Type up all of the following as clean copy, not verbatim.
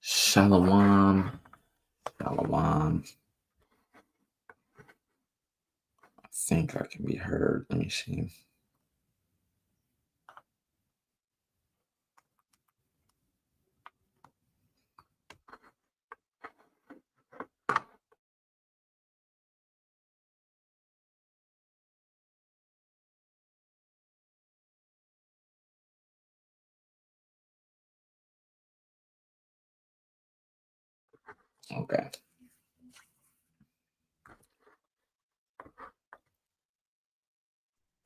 Shalom. Shalom. I think I can be heard. Let me see. Okay.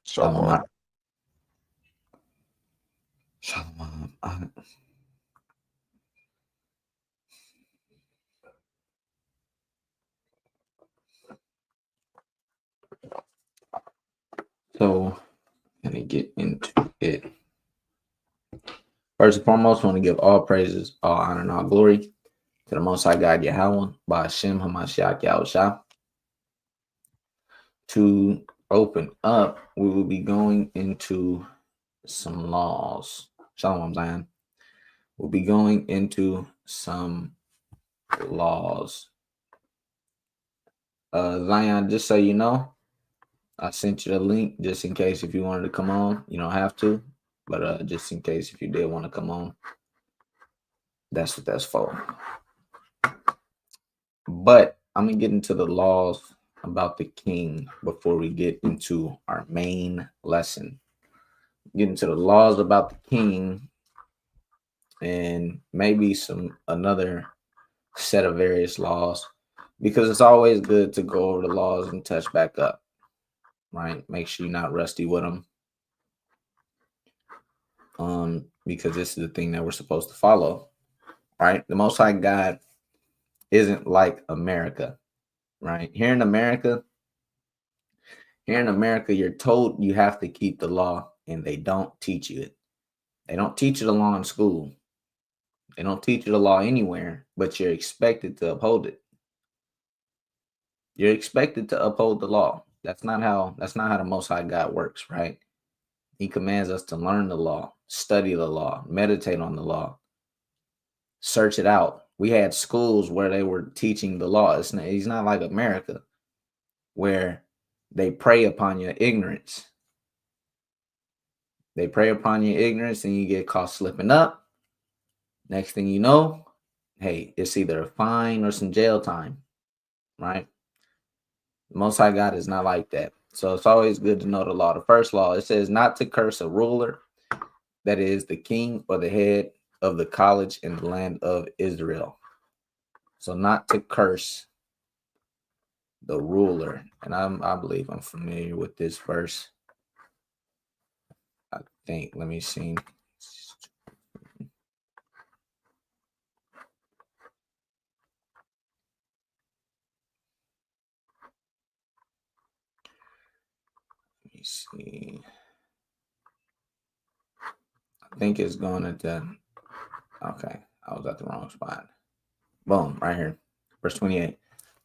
Shalom. Shalom. So, let me get into it. First and foremost, I want to give all praises, all honor, and all glory to the Most High God Yahweh, by Hashem Hamashiach Yahushua. To open up, we will be going into some laws. Shalom, Zion. We'll be going into some laws. Zion, just so you know, I sent you the link just in case if you wanted to come on. You don't have to, but just in case if you did want to come on, that's what that's for. But I'm gonna get into the laws about the king before we get into our main lesson. Get into the laws about the king and maybe another set of various laws, because it's always good to go over the laws and touch back up, right? Make sure you're not rusty with them. Because this is the thing that we're supposed to follow, right? The Most High God isn't like America, right? Here in America, you're told you have to keep the law, and they don't teach you it. They don't teach you the law in school. They don't teach you the law anywhere, but you're expected to uphold it. You're expected to uphold the law. That's not how the Most High God works, right? He commands us to learn the law, study the law, meditate on the law, search it out. We had schools where they were teaching the law. He's not like America, where they prey upon your ignorance. They prey upon your ignorance and you get caught slipping up. Next thing you know, hey, it's either a fine or some jail time, right? The Most High God is not like that. So it's always good to know the law. The first law, it says not to curse a ruler, that is the king or the head of the college in the land of Israel. So not to curse the ruler. And I believe I'm familiar with this verse. I think, let me see. Let me see. I think it's going at the, okay, I was at the wrong spot. Boom, right here. Verse 28.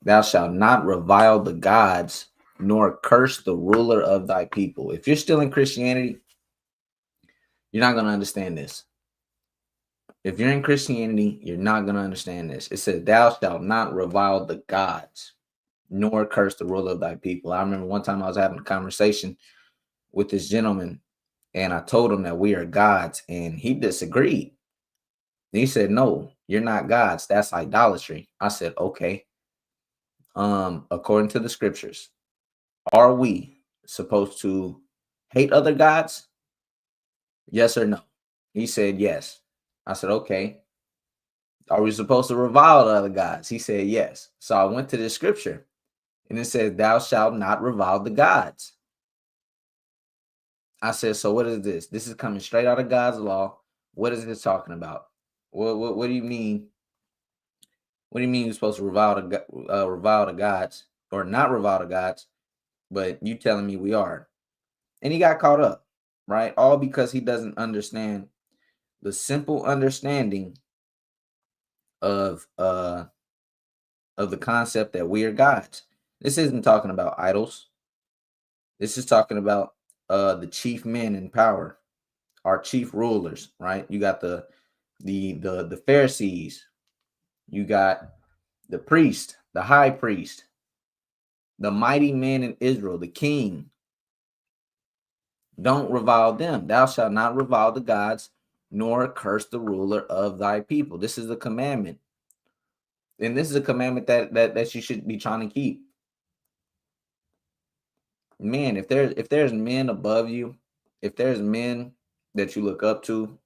Thou shalt not revile the gods, nor curse the ruler of thy people. If you're still in Christianity, you're not going to understand this. If you're in Christianity, you're not going to understand this. It says, thou shalt not revile the gods, nor curse the ruler of thy people. I remember one time I was having a conversation with this gentleman, and I told him that we are gods, and he disagreed. And he said, no, you're not gods. That's idolatry. I said, okay. According to the scriptures, are we supposed to hate other gods? Yes or no? He said yes. I said, okay. Are we supposed to revile the other gods? He said yes. So I went to this scripture and it says, thou shalt not revile the gods. I said, so what is this? This is coming straight out of God's law. What is this talking about? What do you mean? What do you mean you're supposed to revile the gods or not revile the gods? But you telling me we are. And he got caught up, right? All because he doesn't understand the simple understanding of the concept that we are gods. This isn't talking about idols. This is talking about the chief men in power, our chief rulers, right? You got the Pharisees, you got the priest, the high priest, the mighty man in Israel, the king. Don't revile them. Thou shalt not revile the gods, nor curse the ruler of thy people. This is a commandment. And this is a commandment that you should be trying to keep. Man, if there's men above you, if there's men that you look up to,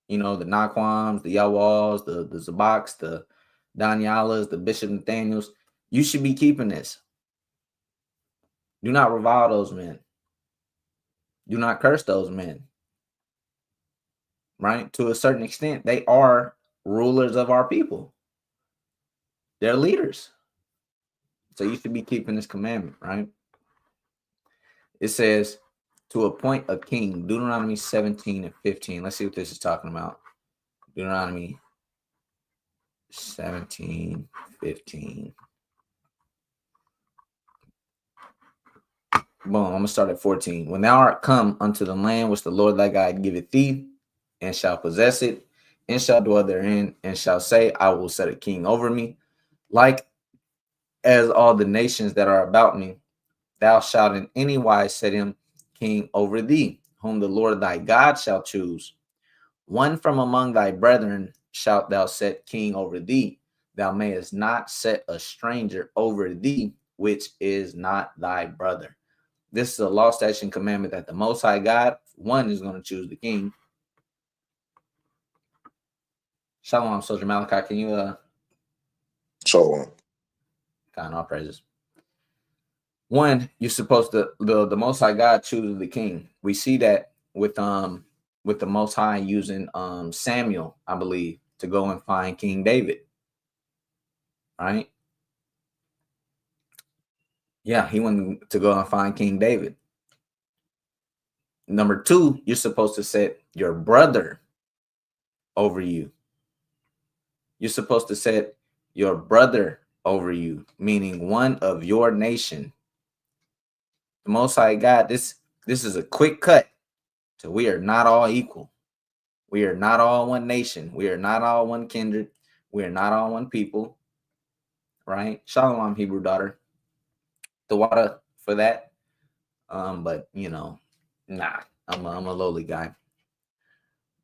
you know, the Naquams, the Yawals, the Zabaks, the Danyalas, the Bishop Nathaniels, you should be keeping this. Do not revile those men. Do not curse those men. Right? To a certain extent, they are rulers of our people. They're leaders. So you should be keeping this commandment, right? It says to appoint a king, Deuteronomy 17 and 15. Let's see what this is talking about. Deuteronomy 17, 15. Boom, I'm going to start at 14. When thou art come unto the land which the Lord thy God giveth thee, and shall possess it, and shall dwell therein, and shall say, I will set a king over me, like as all the nations that are about me, thou shalt in any wise set him king over thee, whom the Lord thy God shall choose. One from among thy brethren shalt thou set king over thee. Thou mayest not set a stranger over thee, which is not thy brother. This is a law, statute, and commandment that the Most High God, one, is going to choose the king. Shalom, Soldier Malachi. Can you Shalom. God, all praises. One, you're supposed to the Most High God chooses the king. We see that with the Most High using Samuel, I believe, to go and find King David. Right? Yeah, he went to go and find King David. Number two, you're supposed to set your brother over you. You're supposed to set your brother over you, meaning one of your nation. The Most High God, this is a quick cut. So we are not all equal. We are not all one nation. We are not all one kindred. We are not all one people. Right? Shalom, Hebrew daughter. The water for that. But you know, nah, I'm a lowly guy.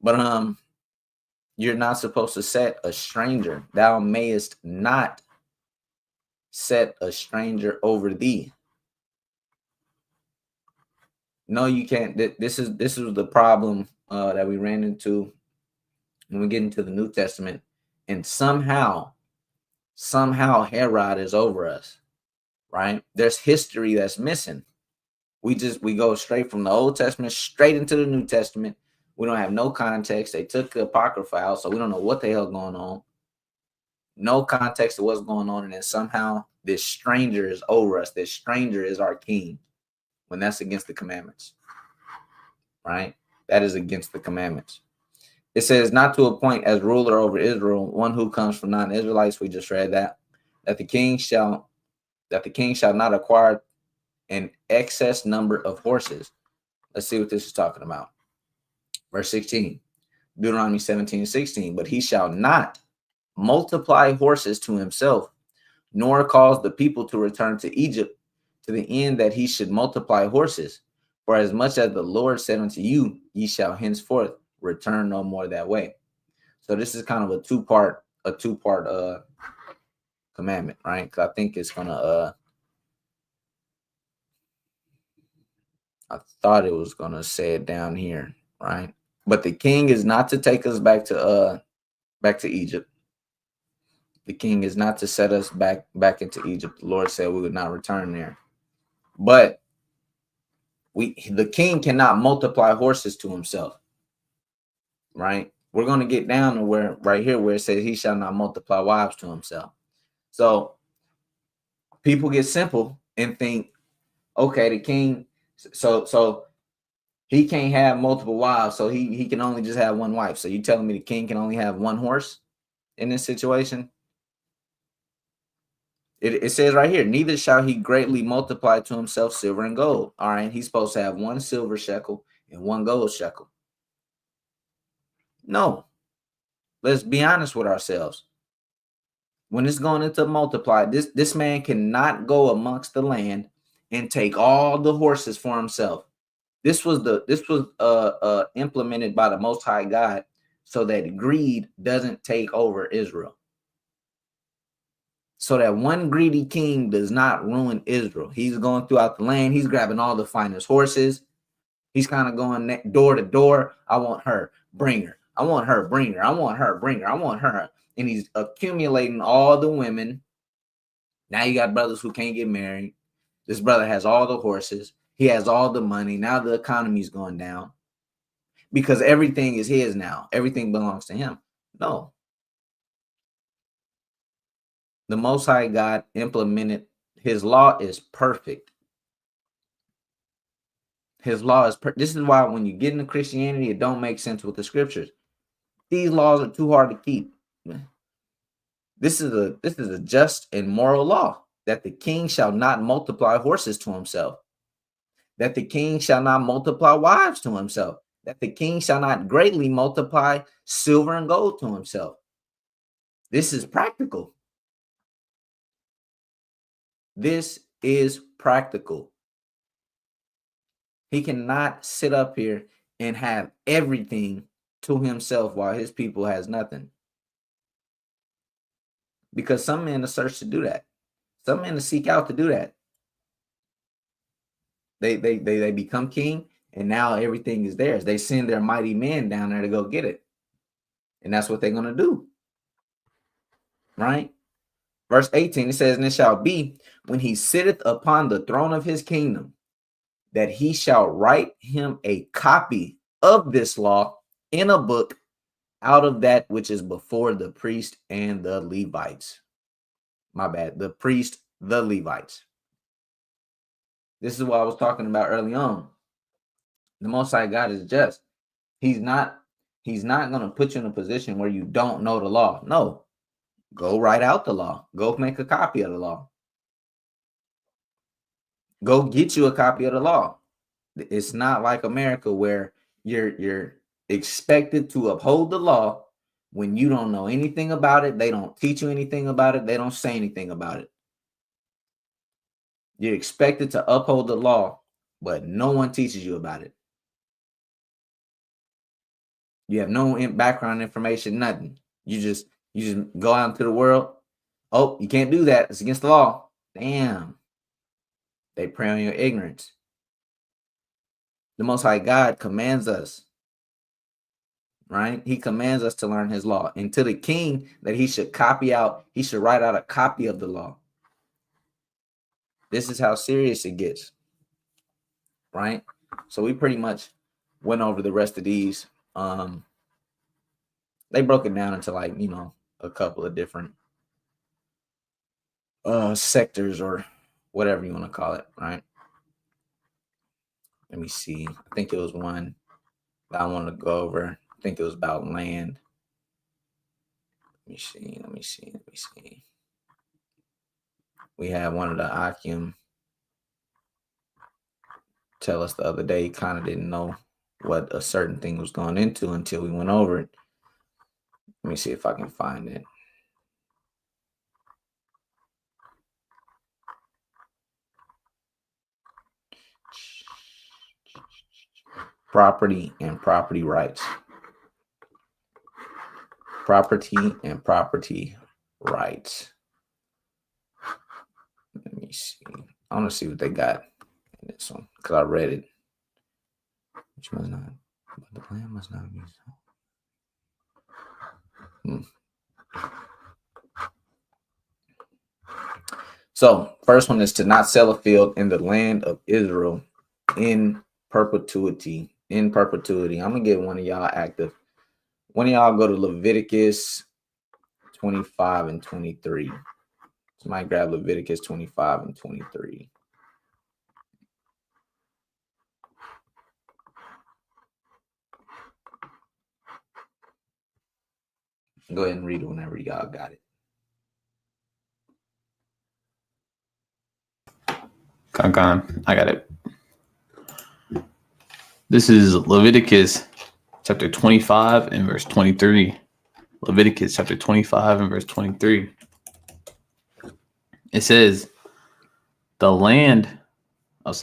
But you're not supposed to set a stranger. Thou mayest not set a stranger over thee. No, you can't. This is the problem that we ran into when we get into the New Testament, and somehow Herod is over us, right? There's history that's missing. We go straight from the Old Testament straight into the New Testament. We don't have no context. They took the Apocrypha out, so we don't know what the hell going on. No context of what's going on, and then somehow this stranger is over us. This stranger is our king, when that's against the commandments, right? That is against the commandments. It says not to appoint as ruler over Israel one who comes from non-Israelites. We just read that the king shall not acquire an excess number of horses. Let's see what this is talking about. Verse 16, Deuteronomy 17:16. But he shall not multiply horses to himself, nor cause the people to return to Egypt, to the end that he should multiply horses. For as much as the Lord said unto you, ye shall henceforth return no more that way. So this is kind of a two-part commandment, right? Because I think it's gonna I thought it was gonna say it down here, right? But the king is not to take us back to Egypt. The king is not to set us back into Egypt. The Lord said we would not return there. But the king cannot multiply horses to himself. Right? We're going to get down to where right here where it says he shall not multiply wives to himself. So people get simple and think, okay, the king, so he can't have multiple wives, so he can only just have one wife. So you telling me the king can only have one horse in this situation? It says right here, neither shall he greatly multiply to himself silver and gold. All right, he's supposed to have one silver shekel and one gold shekel. No, let's be honest with ourselves. When it's going into multiply, this man cannot go amongst the land and take all the horses for himself. This was implemented by the Most High God so that greed doesn't take over Israel. So that one greedy king does not ruin Israel. He's going throughout the land. He's grabbing all the finest horses. He's kind of going door to door. I want her, bring her. I want her, bring her. I want her, bring her. I want her. And he's accumulating all the women. Now you got brothers who can't get married. This brother has all the horses. He has all the money. Now the economy's going down because everything is his now. Everything belongs to him. No. The Most High God implemented, his law is perfect. His law is this is why when you get into Christianity, it don't make sense with the scriptures. These laws are too hard to keep. This is a just and moral law, that the king shall not multiply horses to himself, that the king shall not multiply wives to himself, that the king shall not greatly multiply silver and gold to himself. This is practical. This is practical. He cannot sit up here and have everything to himself while his people has nothing. Because some men are search to do that. Some men seek out to do that. They become king, and now everything is theirs. They send their mighty men down there to go get it. And that's what they're going to do. Right? Verse 18, it says, and it shall be when he sitteth upon the throne of his kingdom, that he shall write him a copy of this law in a book out of that which is before the priest and the Levites. My bad. The priest, the Levites. This is what I was talking about early on. The Most High God is just. He's not going to put you in a position where you don't know the law. No. Go write out the law. Go make a copy of the law. Go get you a copy of the law. It's not like America where you're expected to uphold the law when you don't know anything about it. They don't teach you anything about it. They don't say anything about it. You're expected to uphold the law, but no one teaches you about it. You have no background information, nothing. You just go out into the world. Oh, you can't do that. It's against the law. Damn. They prey on your ignorance. The Most High God commands us, right? He commands us to learn his law. And to the king that he should he should write out a copy of the law. This is how serious it gets, right? So we pretty much went over the rest of these. They broke it down into a couple of different sectors or whatever you want to call it, right? Let me see. I think it was one that I wanted to go over. I think it was about land. Let me see. We had one of the Akim tell us the other day, kind of didn't know what a certain thing was going into until we went over it. Let me see if I can find it. Property and property rights. Property and property rights. Let me see. I want to see what they got in this one because I read it. Which must not, but the plan must not be so. So first one is to not sell a field in the land of Israel in perpetuity. In perpetuity. I'm gonna get one of y'all active. One of y'all go to Leviticus 25 and 23. Somebody grab Leviticus 25 and 23. Go ahead and read it whenever y'all got it. I got it. This is Leviticus chapter 25 and verse 23. Leviticus chapter 25 and verse 23. It says, the land, it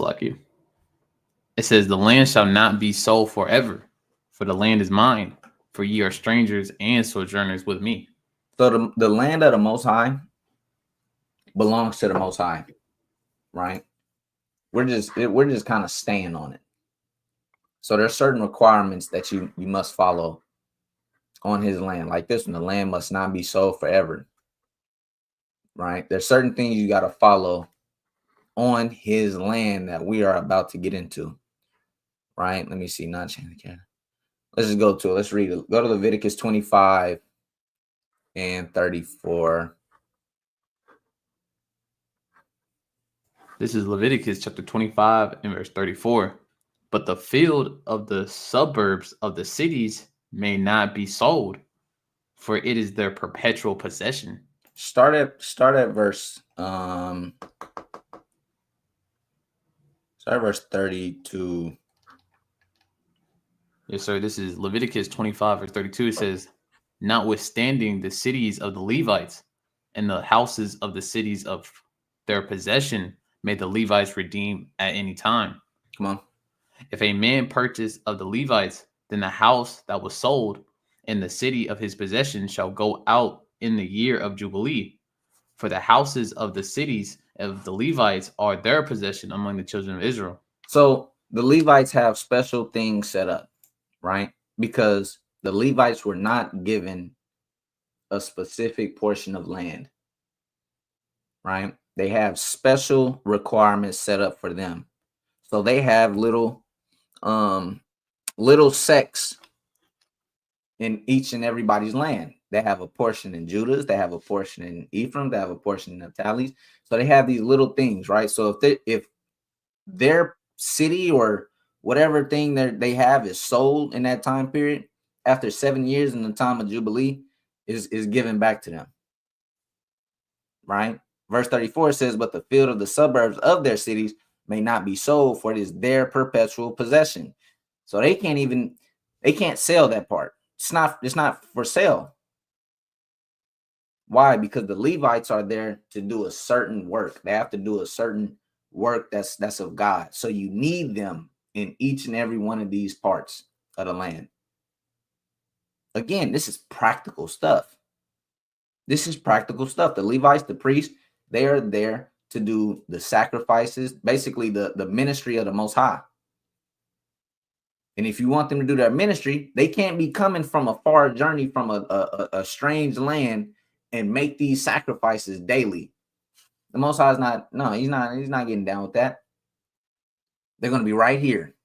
says, the land shall not be sold forever, for the land is mine, for ye are strangers and sojourners with me. So the land of the Most High belongs to the Most High, right? We're just kind of staying on it. So there's certain requirements that you must follow on his land. Like this one, the land must not be sold forever, right? There's certain things you got to follow on his land that we are about to get into, right? Let me see. Not change the camera. Let's just go to it. Let's read it. Go to Leviticus 25 and 34. This is Leviticus chapter 25 and verse 34. But the field of the suburbs of the cities may not be sold, for it is their perpetual possession. Start at verse 32. Yes, sir. This is Leviticus 25 verse 32. It says, notwithstanding the cities of the Levites and the houses of the cities of their possession may the Levites redeem at any time. Come on. If a man purchase of the Levites, then the house that was sold in the city of his possession shall go out in the year of Jubilee. For the houses of the cities of the Levites are their possession among the children of Israel. So the Levites have special things set up, right? Because the Levites were not given a specific portion of land, right? They have special requirements set up for them. So they have little sects in each and everybody's land. They have a portion in Judah's, they have a portion in Ephraim, they have a portion in Naphtali's. So they have these little things, right? So if their city or whatever thing they have is sold in that time period, after 7 years in the time of Jubilee, is given back to them, right? Verse 34 says, but the field of the suburbs of their cities may not be sold, for it is their perpetual possession. So they can't sell that part. It's not for sale. Why? Because the Levites are there to do a certain work. They have to do a certain work that's of God. So you need them in each and every one of these parts of the land. Again, this is practical stuff. This is practical stuff. The Levites, the priests, they are there to do the sacrifices, basically the ministry of the Most High. And if you want them to do their ministry, they can't be coming from a far journey from a strange land and make these sacrifices daily. The Most High is he's not getting down with that. They're going to be right here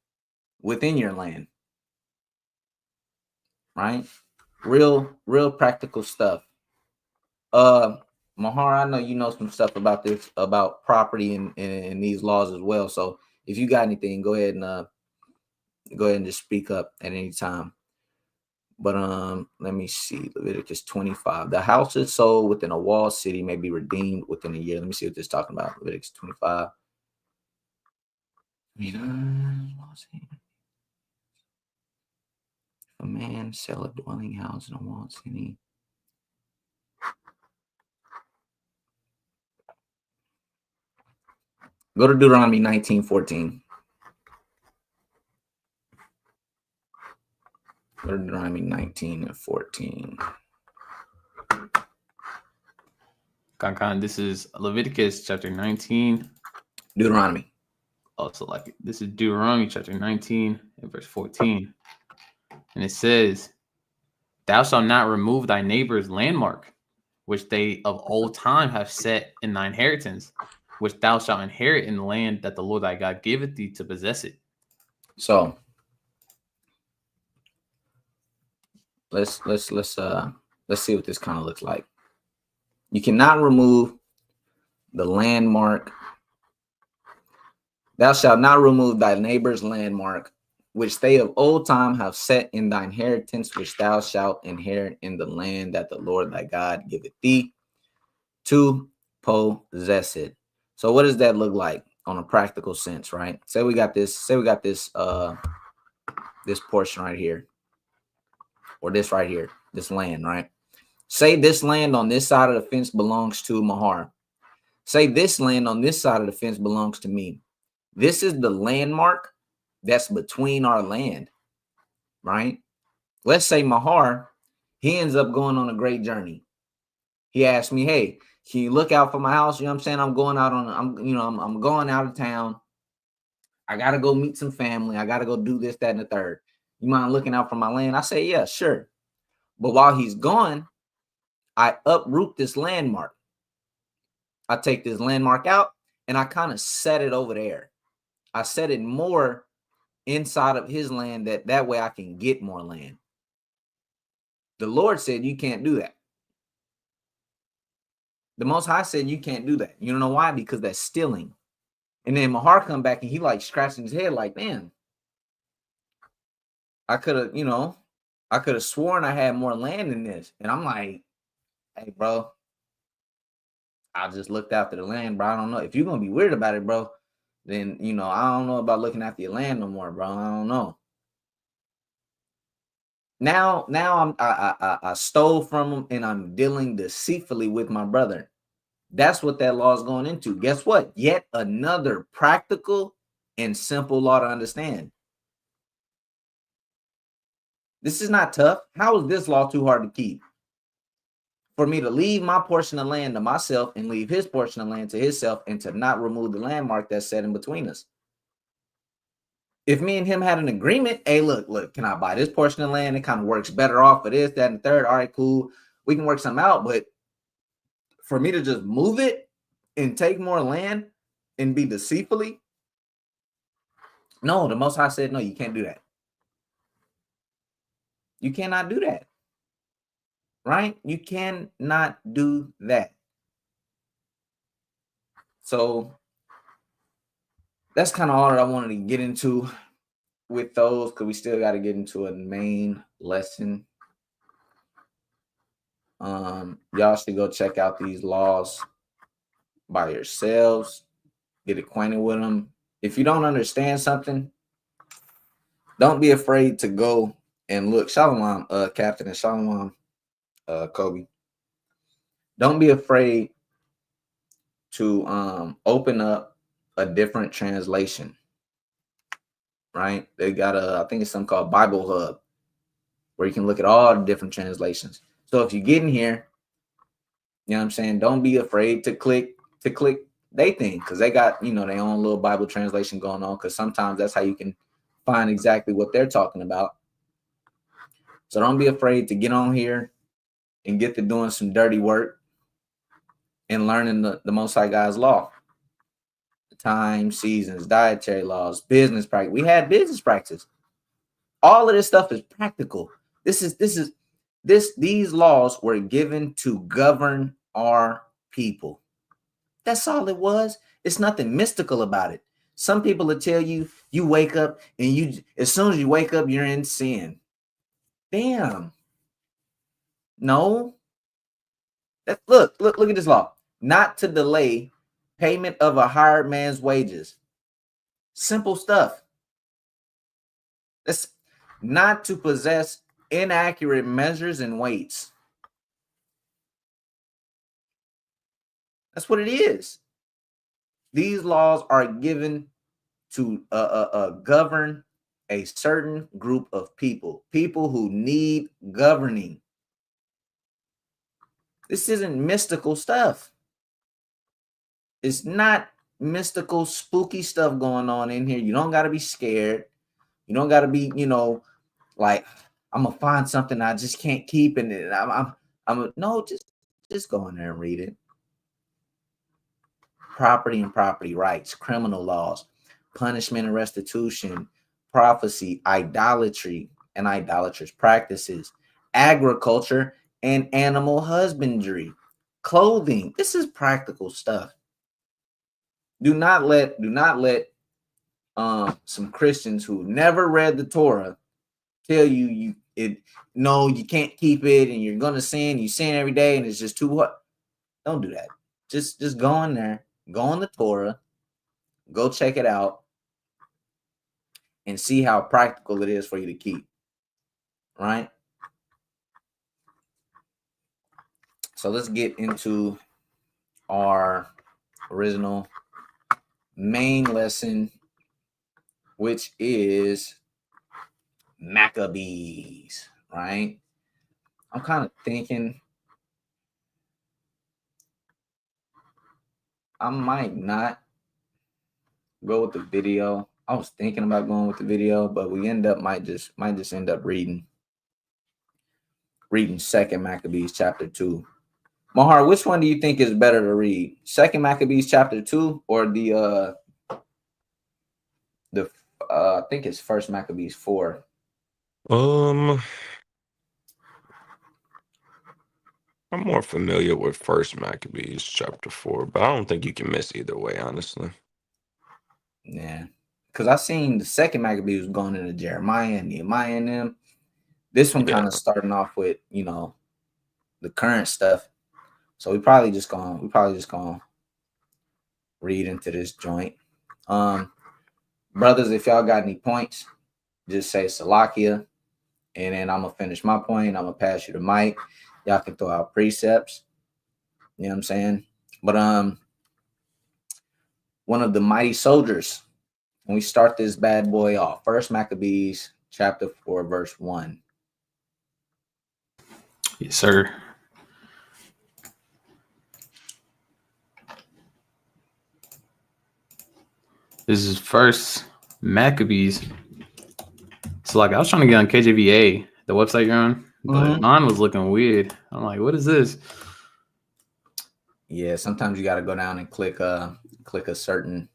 within your land. Right? Real practical stuff. Mahar, I know you know some stuff about this, about property and these laws as well. So if you got anything, go ahead and just speak up at any time. But let me see. Leviticus 25. The houses sold within a walled city may be redeemed within a year. Let me see what this is talking about. Leviticus 25. If a man sell a dwelling house in a walled city. Go to Deuteronomy 19:14. Go to Deuteronomy 19:14. This is Leviticus chapter 19. Deuteronomy. Also, this is Deuteronomy chapter 19 and verse 14. And it says, thou shalt not remove thy neighbor's landmark, which they of old time have set in thy inheritance, which thou shalt inherit in the land that the Lord thy God giveth thee to possess it. So let's see what this kind of looks like. You cannot remove the landmark. Thou shalt not remove thy neighbor's landmark, which they of old time have set in thy inheritance, which thou shalt inherit in the land that the Lord thy God giveth thee to possess it. So what does that look like on a practical sense, right? Say we got this this portion right here, or this right here, this land, right? Say this land on this side of the fence belongs to Mahar. Say this land on this side of the fence belongs to me. This is the landmark that's between our land, right? Let's say Mahar, he ends up going on a great journey. He asked me, hey, can you look out for my house? You know what I'm saying? I'm going out on, I'm going out of town. I got to go meet some family. I got to go do this, that, and the third. You mind looking out for my land? I say, yeah, sure. But while he's gone, I uproot this landmark. I take this landmark out and I kind of set it over there. I set it more inside of his land that way I can get more land. The Lord said you can't do that. The Most High said you can't do that. You don't know why? Because that's stealing. And then Mahar come back and he like scratching his head like, man, I could have sworn I had more land than this. And I'm like, hey, bro, I just looked after the land, bro. I don't know. If you're going to be weird about it, bro, then, I don't know about looking after your land no more, bro. I don't know. Now I stole from him and I'm dealing deceitfully with my brother. That's what that law is going into. Guess what? Yet another practical and simple law to understand. This is not tough. How is this law too hard to keep? For me to leave my portion of land to myself and leave his portion of land to himself and to not remove the landmark that's set in between us. If me and him had an agreement, hey, look, can I buy this portion of land? It kind of works better off for this, that, and the third. All right, cool. We can work something out. But for me to just move it and take more land and be deceitfully, no, the Most High said, no, you can't do that. You cannot do that. Right? You cannot do that. So that's kind of all that I wanted to get into with those, because we still got to get into a main lesson. Y'all should go check out these laws by yourselves, get acquainted with them. If you don't understand something, don't be afraid to go and look. Shalom, Captain, and Shalom, Kobe. Don't be afraid to open up a different translation. Right? They got I think it's something called Bible Hub, where you can look at all the different translations. So if you get in here, you know what I'm saying, don't be afraid to click they thing, because they got, their own little Bible translation going on, because sometimes that's how you can find exactly what they're talking about. So don't be afraid to get on here and get to doing some dirty work and learning the Most High God's law. The time, seasons, dietary laws, business practice. We had business practice. All of this stuff is practical. These laws were given to govern our people. That's all it was. It's nothing mystical about it. Some people will tell you, you wake up and as soon as you wake up, you're in sin. Damn. No. Look at this law. Not to delay payment of a hired man's wages. Simple stuff. That's not to possess inaccurate measures and weights. That's what it is. These laws are given to govern a certain group of people who need governing. This isn't mystical stuff. It's not mystical, spooky stuff going on in here. You don't got to be scared. You don't got to be, like, I'm gonna find something I just can't keep, and no, just Just go in there and read it. Property and property rights, criminal laws, punishment and restitution, prophecy, idolatry and idolatrous practices, agriculture and animal husbandry, clothing. This is practical stuff. Do not let some Christians who never read the Torah tell you you can't keep it and you're gonna sin. You sin every day and it's just too what? Don't do that. Just go in there, go on the Torah, go check it out, and see how practical it is for you to keep. Right? So let's get into our original main lesson, which is Maccabees, right? I'm kind of thinking I might not go with the video. I was thinking about going with the video, but we might just end up reading 2nd Maccabees chapter 2. Mahar, which one do you think is better to read? 2nd Maccabees chapter 2 or the I think it's 1st Maccabees 4? I'm more familiar with 1st Maccabees chapter 4, but I don't think you can miss either way, honestly. Yeah, because I seen the 2nd Maccabees was going into Jeremiah and Nehemiah and them. This one kind of starting off with the current stuff. So we probably just gonna read into this joint. Brothers, if y'all got any points, just say Salakia, and then I'm gonna finish my point. I'm gonna pass you the mic. Y'all can throw out precepts. You know what I'm saying? But one of the mighty soldiers, when we start this bad boy off, 1st Maccabees chapter 4, verse 1. Yes, sir. This is 1st Maccabees. So like I was trying to get on KJVA, the website you're on, but mine was looking weird. I'm like, what is this? Yeah, sometimes you got to go down and click a certain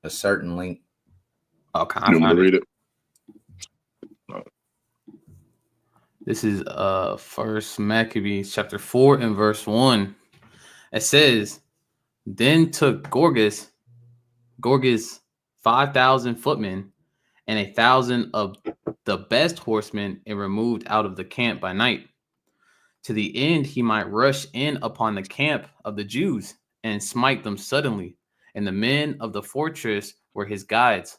link. Oh, can I find it? This is 1st Maccabees chapter 4 and verse 1. It says, then took Gorgas 5,000 footmen and 1,000 of the best horsemen and removed out of the camp by night, to the end he might rush in upon the camp of the Jews and smite them suddenly. And the men of the fortress were his guides.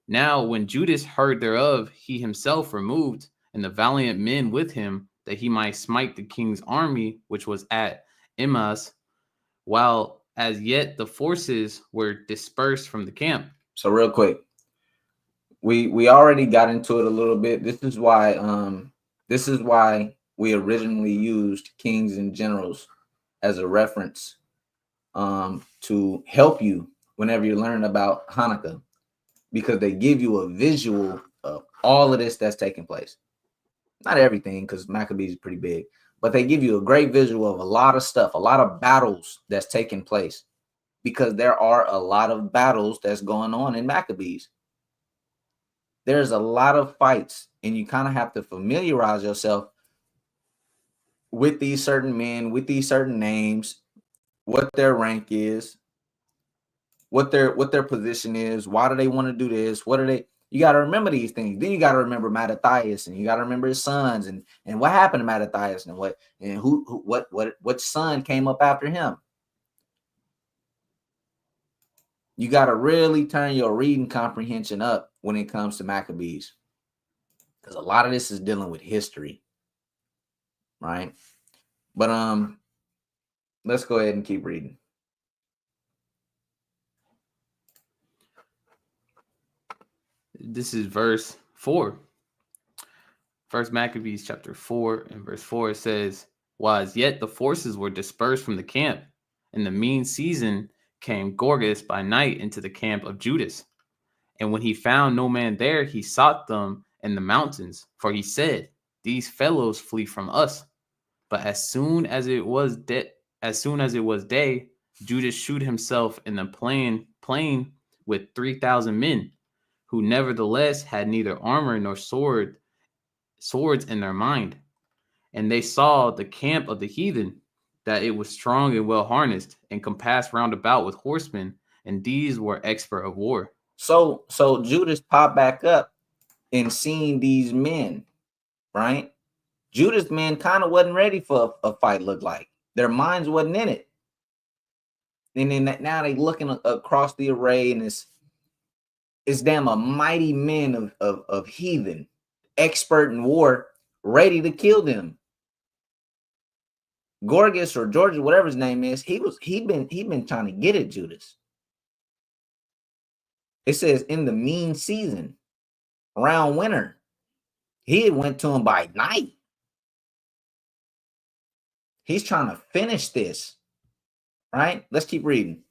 Now when Judas heard thereof, he himself removed, and the valiant men with him, that he might smite the king's army, which was at Emmaus, while as yet the forces were dispersed from the camp. So real quick, we already got into it a little bit. This is why we originally used kings and generals as a reference to help you whenever you're learning about Hanukkah, because they give you a visual of all of this that's taking place. Not everything, because Maccabees is pretty big, but they give you a great visual of a lot of stuff, a lot of battles that's taking place, because there are a lot of battles that's going on in Maccabees. There's a lot of fights, and you kind of have to familiarize yourself with these certain men, with these certain names, what their rank is, what their position is, why do they want to do this, what are they. You got to remember these things. Then you got to remember Mattathias, and you got to remember his sons, and what happened to Mattathias, and what son came up after him. You got to really turn your reading comprehension up when it comes to Maccabees, because a lot of this is dealing with history, right? But let's go ahead and keep reading. This is verse 4. 1st Maccabees chapter 4 and verse 4, it says, while as yet the forces were dispersed from the camp, in the mean season came Gorgas by night into the camp of Judas. And when he found no man there, he sought them in the mountains, for he said, these fellows flee from us. But as soon as it was day, Judas shewed himself in the plain with 3,000 men, who nevertheless had neither armor nor swords in their mind. And they saw the camp of the heathen, that it was strong and well harnessed, and compassed round about with horsemen, and these were expert of war. So Judas popped back up and seen these men, right? Judas men kind of wasn't ready for a fight, looked like. Their minds wasn't in it. And then now they looking across the array, and it's damn a mighty men of heathen, expert in war, ready to kill them. Gorgas or George, whatever his name is, he'd been trying to get at Judas. It says in the mean season, around winter, he had went to him by night. He's trying to finish this, right? Let's keep reading.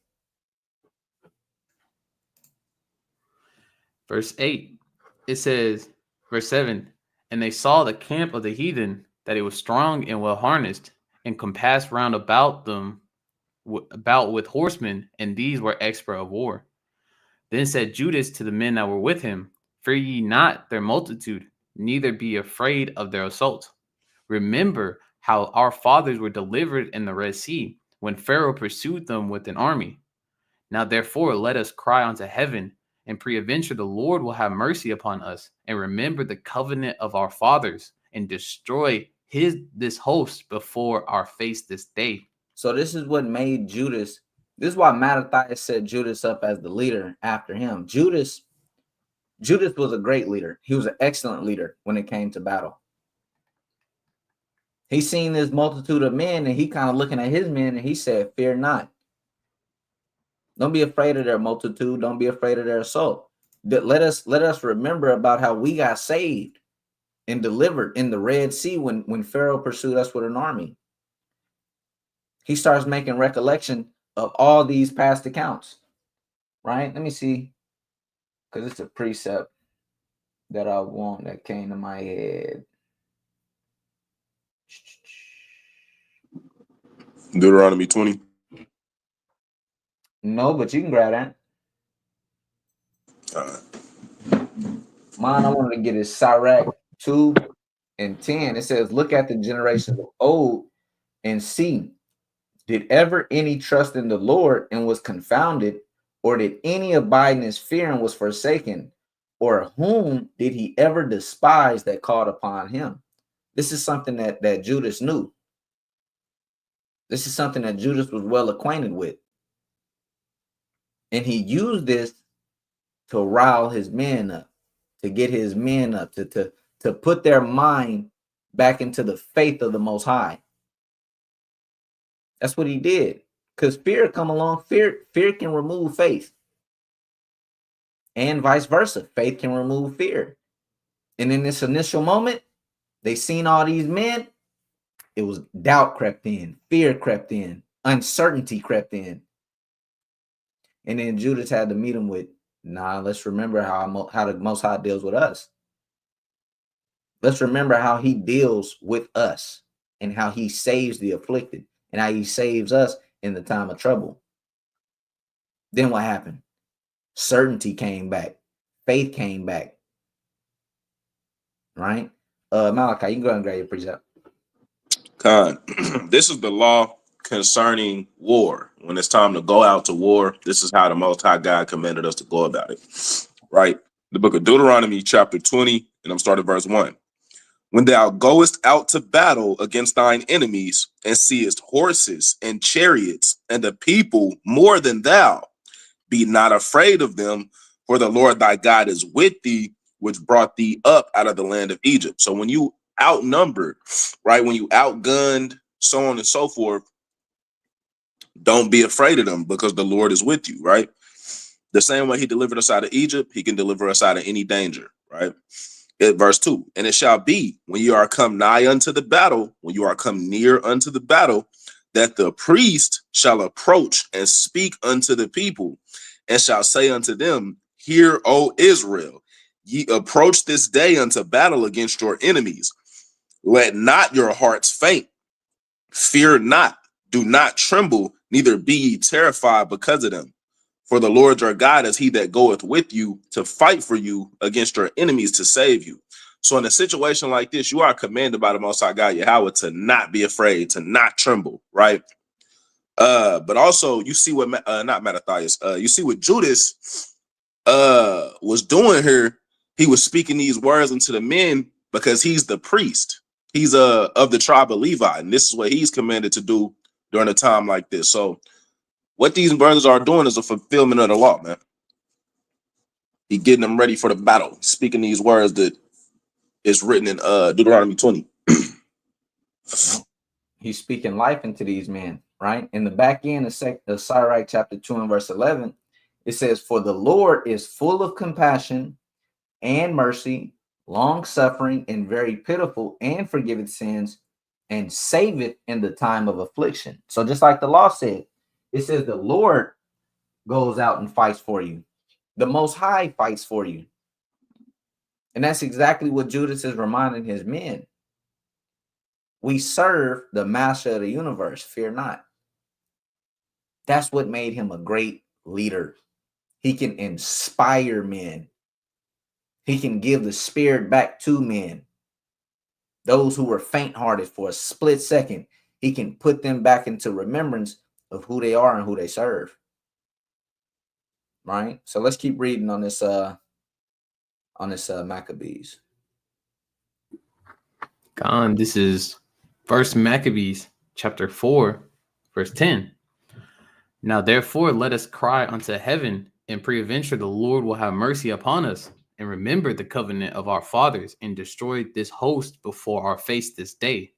Verse 8, it says, verse 7, and they saw the camp of the heathen, that it was strong and well harnessed, and compassed round about with horsemen, and these were expert of war. Then said Judas to the men that were with him, fear ye not their multitude, neither be afraid of their assault. Remember how our fathers were delivered in the Red Sea, when Pharaoh pursued them with an army. Now therefore let us cry unto heaven, and peradventure the Lord will have mercy upon us, and remember the covenant of our fathers, and destroy this host before our face this day. So this is what made Judas. This is why Mattathias set Judas up as the leader after him. Judas was a great leader. He was an excellent leader when it came to battle. He seen this multitude of men, and he kind of looking at his men, and he said, fear not. Don't be afraid of their multitude. Don't be afraid of their assault. Let us remember about how we got saved and delivered in the Red Sea when Pharaoh pursued us with an army. He starts making recollection of all these past accounts, right? Let me see, because it's a precept that I want that came to my head. Deuteronomy 20. No, but you can grab that. All right. Mine, I wanted to get is Sirach 2 and 10. It says, look at the generations of old and see, did ever any trust in the Lord and was confounded, or did any abide in his fear and was forsaken, or whom did he ever despise that called upon him? This is something that Judas knew. This is something that Judas was well acquainted with. And he used this to rile his men up, to get his men up, to put their mind back into the faith of the Most High. That's what he did. Because fear come along, fear can remove faith. And vice versa. Faith can remove fear. And in this initial moment, they seen all these men. It was doubt crept in, fear crept in, uncertainty crept in. And then Judas had to meet him with, nah, let's remember how the Most High deals with us. Let's remember how he deals with us and how he saves the afflicted and how he saves us in the time of trouble. Then what happened? Certainty came back. Faith came back. Right? Malachi, you can go ahead and grab your precept. Khan, this is the law concerning war. When it's time to go out to war, this is how the Most High God commanded us to go about it. Right? The book of Deuteronomy, chapter 20, and I'm starting verse 1. When thou goest out to battle against thine enemies, and seest horses and chariots and the people more than thou, be not afraid of them, for the Lord thy God is with thee, which brought thee up out of the land of Egypt. So when you outnumbered, right, when you outgunned, so on and so forth, don't be afraid of them, because the Lord is with you, right? The same way he delivered us out of Egypt, he can deliver us out of any danger, right? Verse 2, and it shall be when you are come nigh unto the battle, when you are come near unto the battle, that the priest shall approach and speak unto the people, and shall say unto them, hear, O Israel, ye approach this day unto battle against your enemies. Let not your hearts faint, Fear not, do not tremble, neither be ye terrified because of them. For the Lord your God is he that goeth with you to fight for you against your enemies to save you. So in a situation like this, you are commanded by the Most High God Yahweh to not be afraid, to not tremble, right? But also you see what not Mattathias, you see what Judas was doing here. He was speaking these words unto the men because he's the priest. He's of the tribe of Levi, and this is what he's commanded to do during a time like this. So what these brothers are doing is a fulfillment of the law, man. He getting them ready for the battle, speaking these words that is written in Deuteronomy 20. He's speaking life into these men, right? In the back end of Sirach chapter 2 and verse 11, it says, for the Lord is full of compassion and mercy, long suffering, and very pitiful, and forgiveth sins, and saveth in the time of affliction. So just like the law said, it says the Lord goes out and fights for you. The Most High fights for you. And that's exactly what Judas is reminding his men. We serve the master of the universe, fear not. That's what made him a great leader. He can inspire men. He can give the spirit back to men. Those who were faint-hearted for a split second, he can put them back into remembrance of who they are and who they serve. Right? So let's keep reading on this Maccabees. God, this is First Maccabees chapter 4, verse 10. Now therefore let us cry unto heaven, and peradventure the Lord will have mercy upon us, and remember the covenant of our fathers, and destroy this host before our face this day.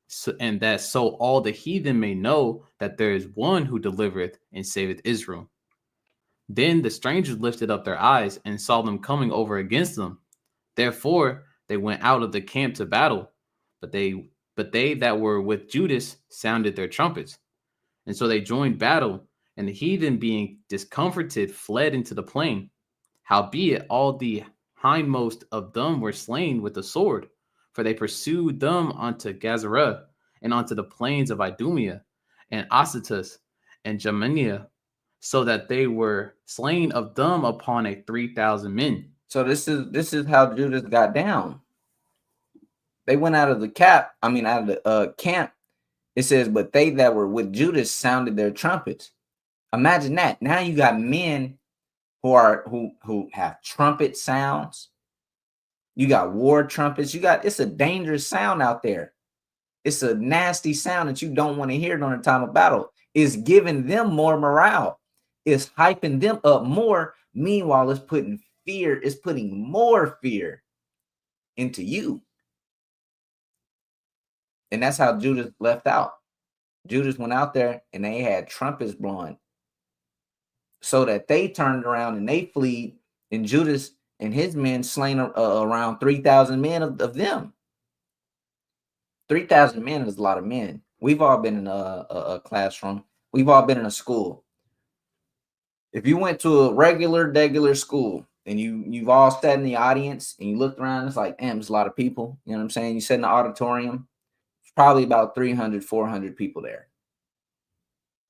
So, and that so all the heathen may know that there is one who delivereth and saveth Israel. Then the strangers lifted up their eyes and saw them coming over against them. Therefore they went out of the camp to battle, but they that were with Judas sounded their trumpets. And so they joined battle, and the heathen, being discomforted, fled into the plain. Howbeit all the hindmost of them were slain with the sword, for they pursued them unto Gazara, and unto the plains of Idumea, and Asatus, and Jamania, so that they were slain of them upon a 3,000 men. So this is how Judas got down. They went out of the camp. It says, but they that were with Judas sounded their trumpets. Imagine that. Now you got men who have trumpet sounds. You got war trumpets. It's a dangerous sound out there. It's a nasty sound that you don't want to hear during the time of battle. It's giving them more morale. It's hyping them up more. Meanwhile, it's putting more fear into you. And that's how Judas left out. Judas went out there and they had trumpets blowing so that they turned around and they fled, and Judas and his men slain around 3,000 men of them. 3,000 men is a lot of men. We've all been in a classroom. We've all been in a school. If you went to a regular school and you've all sat in the audience and you looked around, it's like, damn, there's a lot of people. You know what I'm saying? You sit in the auditorium, it's probably about 300, 400 people there.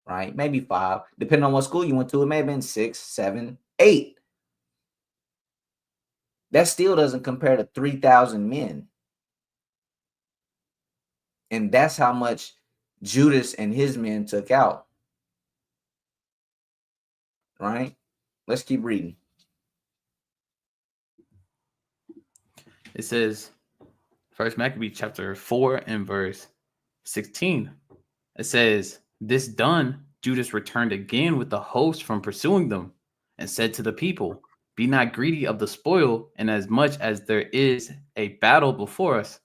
Right? Maybe 5. Depending on what school you went to, it may have been 6, 7, 8. That still doesn't compare to 3,000 men. And that's how much Judas and his men took out. Right? Let's keep reading. It says, First Maccabees chapter 4 and verse 16. It says, this done, Judas returned again with the host from pursuing them, and said to the people, be not greedy of the spoil, and as much as there is a battle before us,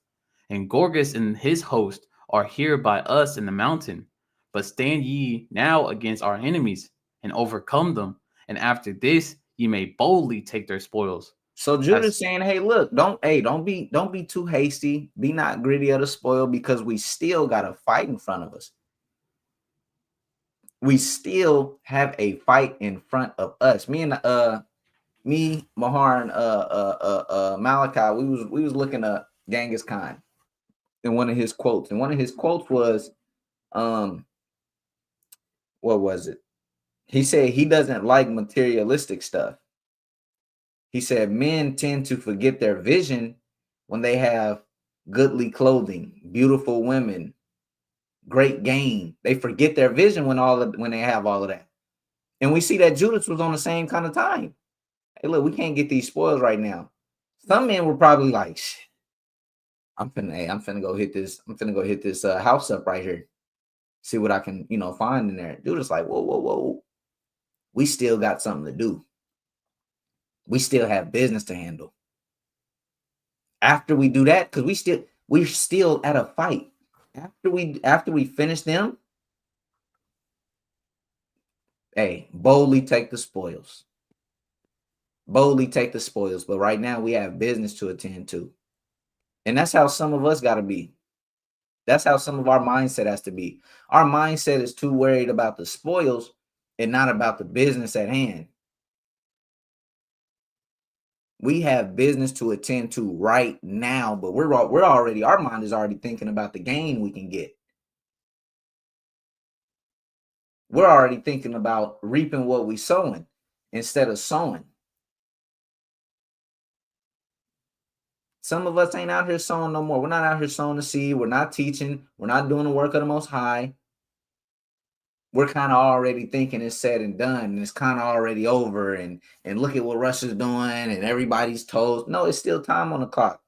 and Gorgas and his host are here by us in the mountain. But stand ye now against our enemies, and overcome them, and after this ye may boldly take their spoils. So Judas saying, hey, look, don't be too hasty. Be not greedy of the spoil, because we still got a fight in front of us. We still have a fight in front of us. Me, Mahar, and Malachi, we was looking at Genghis Khan in one of his quotes. And one of his quotes was, What was it? He said he doesn't like materialistic stuff. He said men tend to forget their vision when they have goodly clothing, beautiful women, great gain. They forget their vision when they have all of that. And we see that Judas was on the same kind of time. Hey, look, we can't get these spoils right now. Some men were probably like, shit, I'm finna go hit this. I'm finna go hit this house up right here. See what I can, find in there. Dude, it's like, whoa. We still got something to do. We still have business to handle. After we do that, because we're still at a fight. After we finish them, hey, boldly take the spoils. Boldly take the spoils. But right now we have business to attend to. And that's how some of us got to be. That's how some of our mindset has to be. Our mindset is too worried about the spoils and not about the business at hand. We have business to attend to right now, but our mind is already thinking about the gain we can get. We're already thinking about reaping what we sowing instead of sowing. Some of us ain't out here sowing no more. We're not out here sowing the seed. We're not teaching. We're not doing the work of the Most High. We're kind of already thinking it's said and done, and it's kind of already over. And look at what Russia's doing, and everybody's told. No, it's still time on the clock.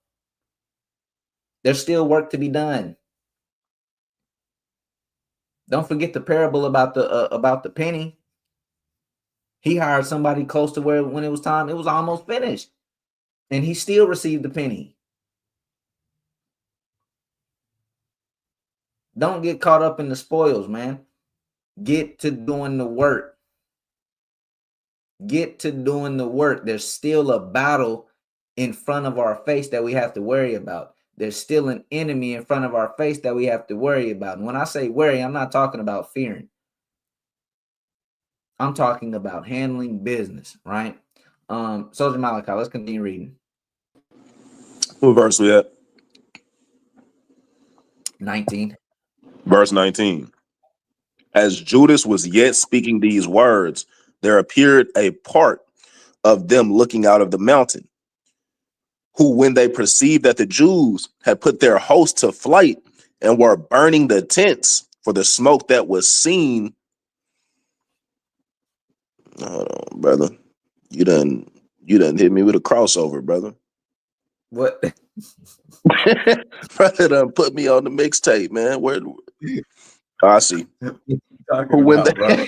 There's still work to be done. Don't forget the parable about the penny. He hired somebody close to where when it was time, it was almost finished, and he still received the penny. Don't get caught up in the spoils, man. Get to doing the work. Get to doing the work. There's still a battle in front of our face that we have to worry about. There's still an enemy in front of our face that we have to worry about. And when I say worry, I'm not talking about fearing. I'm talking about handling business, right? Soldier Malachi, let's continue reading. What verse we at? 19. Verse 19. As Judas was yet speaking these words, there appeared a part of them looking out of the mountain, who, when they perceived that the Jews had put their host to flight and were burning the tents for the smoke that was seen. Hold on, brother. You done hit me with a crossover, brother. What? Brother done put me on the mixtape, man. Where? Oh, I see. Talking When about, bro?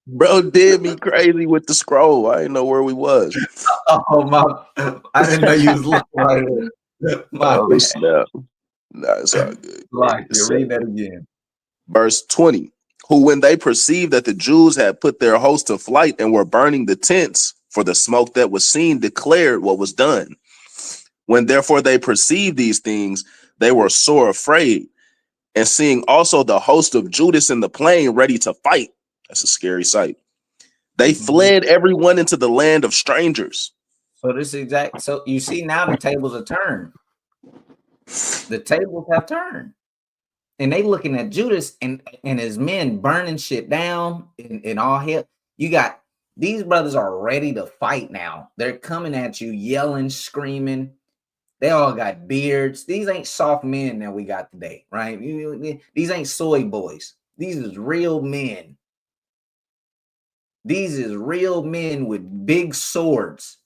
bro did me crazy with the scroll. I didn't know where we was. Oh my! I didn't know you was looking right here. My Oh bad. snap! Nah, it's all good. Like, you So, read that again. verse 20. Who, when they perceived that the Jews had put their host to flight and were burning the tents for the smoke that was seen, declared what was done. When therefore they perceived these things, they were sore afraid. And seeing also the host of Judas in the plain ready to fight, that's a scary sight. They fled everyone into the land of strangers. So you see now the tables are turned. The tables have turned. And they looking at Judas and his men burning shit down and all hell. You got these brothers are ready to fight now. They're coming at you, yelling, screaming. They all got beards. These ain't soft men that we got today, right? These ain't soy boys. These is real men. These is real men with big swords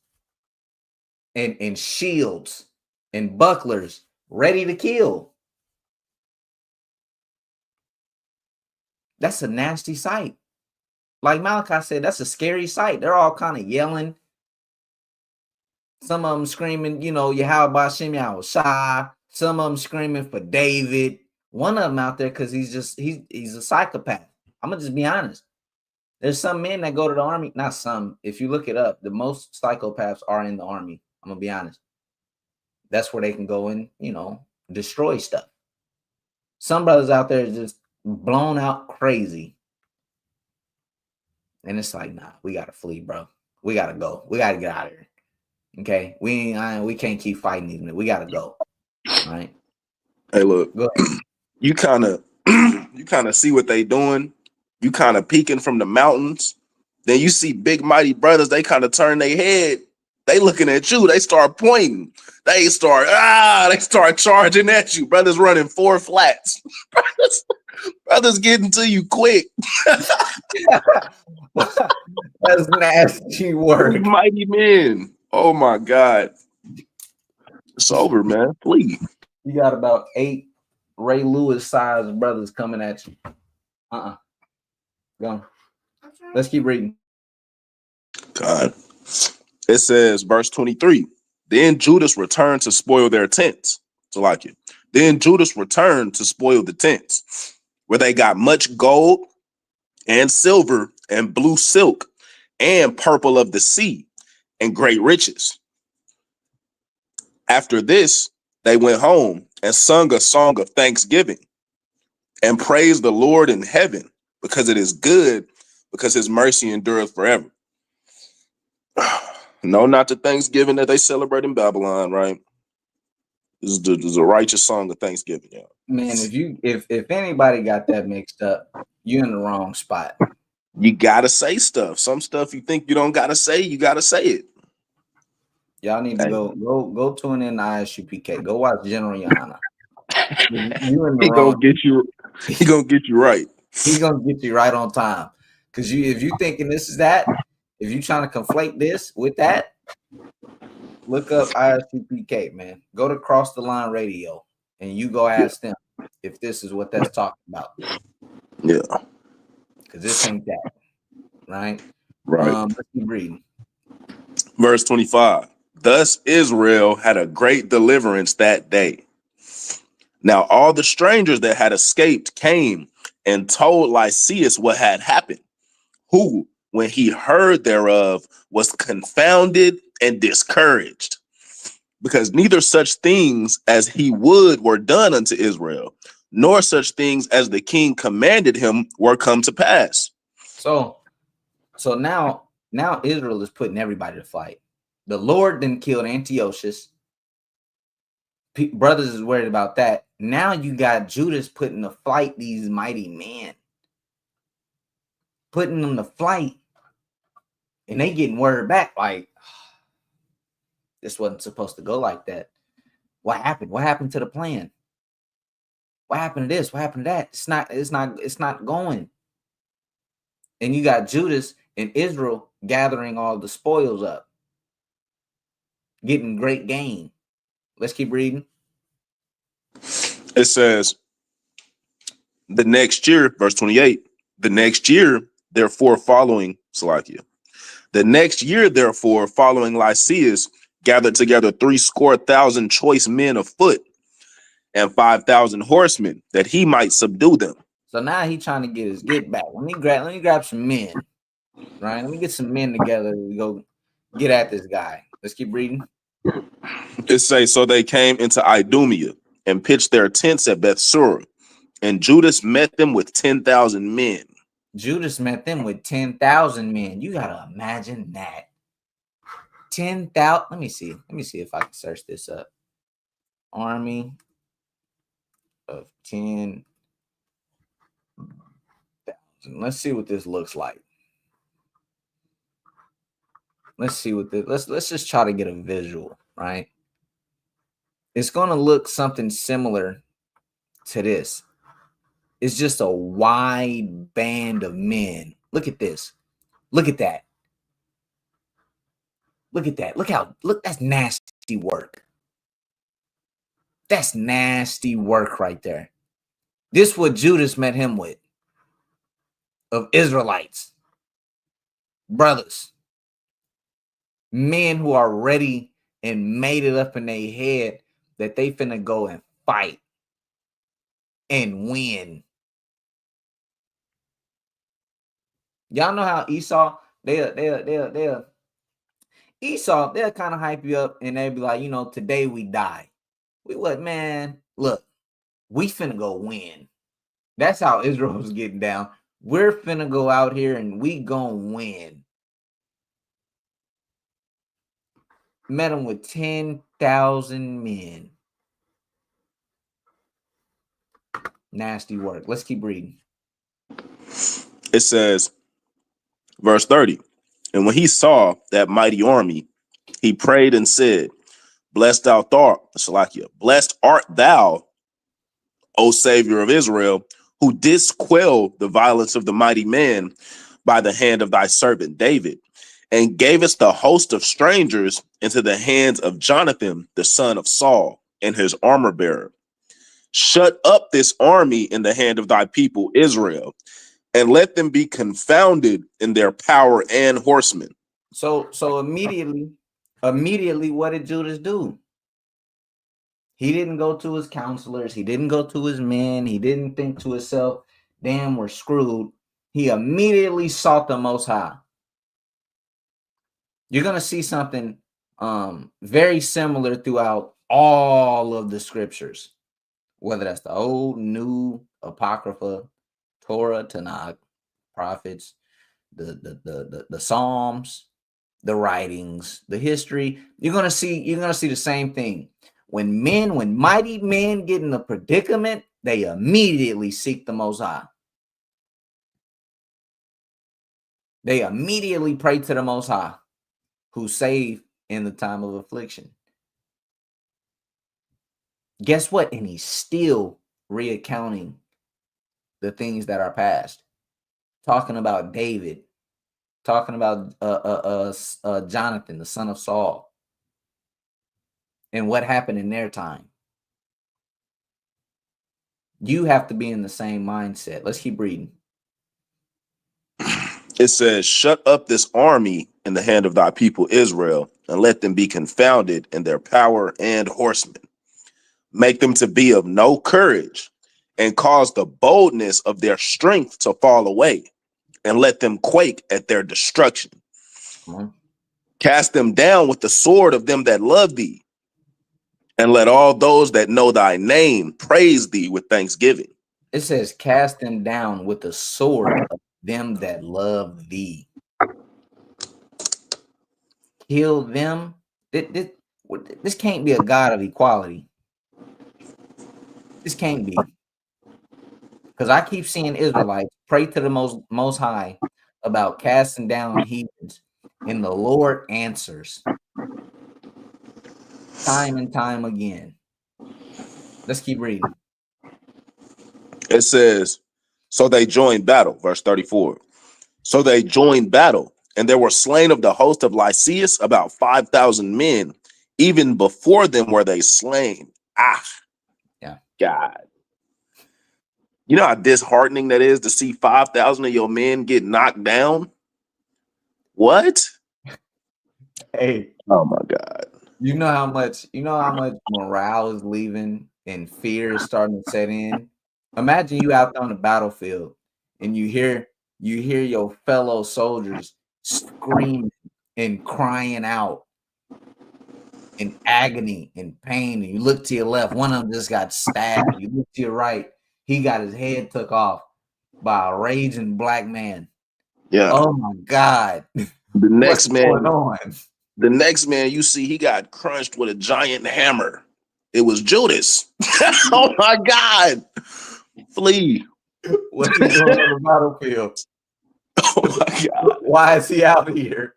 and shields and bucklers ready to kill. That's a nasty sight. Like Malachi said, that's a scary sight. They're all kind of yelling. Some of them screaming, Yahweh Shem Shah. Some of them screaming for David. One of them out there because he's a psychopath. I'm gonna just be honest. There's some men that go to the army. Not some. If you look it up, the most psychopaths are in the army. I'm gonna be honest. That's where they can go and destroy stuff. Some brothers out there is just blown out crazy. And it's like, nah, we gotta flee, bro. We gotta go. We gotta get out of here. Okay, we can't keep fighting these men. We gotta go. All right. Hey, look, Go ahead. you kind of you kind of see what they doing. You kind of peeking from the mountains. Then you see big mighty brothers. They kind of turn their head. They looking at you. They start pointing. They start charging at you. Brothers running 4 flats. brothers getting to you quick. That's nasty work. Big mighty men. Oh my God. It's over, man. Please. You got about 8 Ray Lewis sized brothers coming at you. Go on. Let's keep reading. God. It says, verse 23. Then Judas returned to spoil their tents. So like it. Then Judas returned to spoil the tents, where they got much gold and silver and blue silk and purple of the sea and great riches. After this, they went home and sung a song of thanksgiving and praised the Lord in heaven, because it is good, because his mercy endureth forever. No, not the Thanksgiving that they celebrate in Babylon, right? This is a righteous song of thanksgiving, y'all. Man, if anybody got that mixed up, you're in the wrong spot. You gotta say stuff. Some stuff you think you don't gotta say, you gotta say it. Y'all need to go tune in to ISUPK. Go watch General Yana. You in the He wrong. gonna get you. He gonna get you right. He's gonna get you right on time. Because if you thinking this is that, if you trying to conflate this with that, look up ISUPK, man. Go to Cross the Line Radio and you go ask them if this is what that's talking about. Yeah. Because this ain't that. Right? Right. Let's keep reading. Verse 25. Thus Israel had a great deliverance that day. Now all the strangers that had escaped came and told Lysias what had happened, who, when he heard thereof, was confounded and discouraged, because neither such things as he would were done unto Israel, nor such things as the king commanded him were come to pass. So now Israel is putting everybody to flight. The Lord then killed Antiochus. Brothers is worried about that. Now you got Judas putting to flight these mighty men. Putting them to flight. And they getting word back like, this wasn't supposed to go like that. What happened? What happened to the plan? What happened to this? What happened to that? It's not going. And you got Judas and Israel gathering all the spoils up. Getting great gain. Let's keep reading. It says, the next year, verse 28, the next year, therefore following Salakia. The next year, therefore, following Lysias, gathered together 70,000 choice men of foot and 5,000 horsemen, that he might subdue them. So now he's trying to get his get back. Let me grab some men. Right? Let me get some men together to go get at this guy. Let's keep reading. It says, so they came into Idumea and pitched their tents at Bethsura, and Judas met them with 10,000 men. Judas met them with 10,000 men. You gotta imagine that. 10,000. Let me see if I can search this up. Army of 10,000. Let's see what this looks like. Let's see what this. Let's just try to get a visual, right? It's gonna look something similar to this. It's just a wide band of men. Look at this. Look at that. Look at that. Look, that's nasty work. That's nasty work right there. This is what Judas met him with. Of Israelites. Brothers. Men who are ready and made it up in their head that they finna go and fight and win. Y'all know how Esau, they'll kind of hype you up and they'll be like, today we die. Man, look, we finna go win. That's how Israel was getting down. We're finna go out here and we gonna win. Met him with 10,000 men. Nasty work. Let's keep reading. It says, verse 30, and when he saw that mighty army, he prayed and said, blessed art thou, O Savior of Israel, who didst quell the violence of the mighty men by the hand of thy servant David, and gavest the host of strangers into the hands of Jonathan, the son of Saul, and his armor bearer. Shut up this army in the hand of thy people Israel, and let them be confounded in their power and horsemen. So immediately, what did Judas do? He didn't go to his counselors. He didn't go to his men. He didn't think to himself, damn, we're screwed. He immediately sought the Most High. You're going to see something very similar throughout all of the scriptures, whether that's the Old, New, Apocrypha, Torah, Tanakh, prophets, the Psalms, the writings, the history. You're gonna see the same thing. When mighty men get in a predicament, they immediately seek the Most High. They immediately pray to the Most High, who saved in the time of affliction. Guess what? And he's still reaccounting the things that are past. Talking about David, talking about Jonathan, the son of Saul, and what happened in their time. You have to be in the same mindset. Let's keep reading. It says, shut up this army in the hand of thy people Israel, and let them be confounded in their power and horsemen. Make them to be of no courage, and cause the boldness of their strength to fall away, and let them quake at their destruction. Cast them down with the sword of them that love thee, and let all those that know thy name praise thee with thanksgiving. It says, cast them down with the sword of them that love thee. Kill them. This can't be a God of equality. This can't be. Because I keep seeing Israelites pray to the most High about casting down heathens, and the Lord answers time and time again. Let's keep reading. It says, so they joined battle, verse 34. So they joined battle, and there were slain of the host of Lysias about 5,000 men. Even before them were they slain. Yeah. God. You know how disheartening that is to see 5,000 of your men get knocked down? What? Hey. Oh my God. You know how much morale is leaving and fear is starting to set in? Imagine you out there on the battlefield and you hear your fellow soldiers screaming and crying out in agony and pain, and you look to your left, one of them just got stabbed. You look to your right, he got his head took off by a raging black man. Yeah. Oh my God. The next man, going on? The next man you see, he got crunched with a giant hammer. It was Judas. Oh my God. Flee. What's he doing on the battlefield? Oh my God. Why is he out here?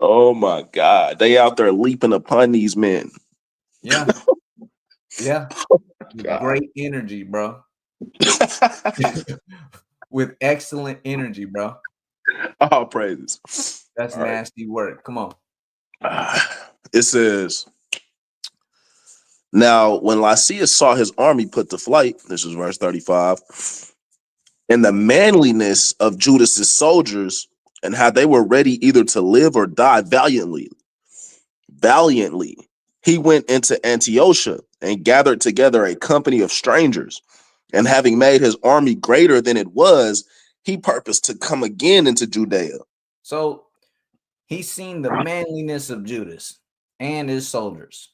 Oh my God. They out there leaping upon these men. Yeah. Yeah. Oh great energy, bro. With excellent energy, bro. All praises. That's all nasty work. Come on. It says, now when Lysias saw his army put to flight, this is verse 35, and the manliness of Judas's soldiers, and how they were ready either to live or die valiantly, he went into Antiochia and gathered together a company of strangers, and having made his army greater than it was, he purposed to come again into Judea. So he's seen the manliness of Judas and his soldiers.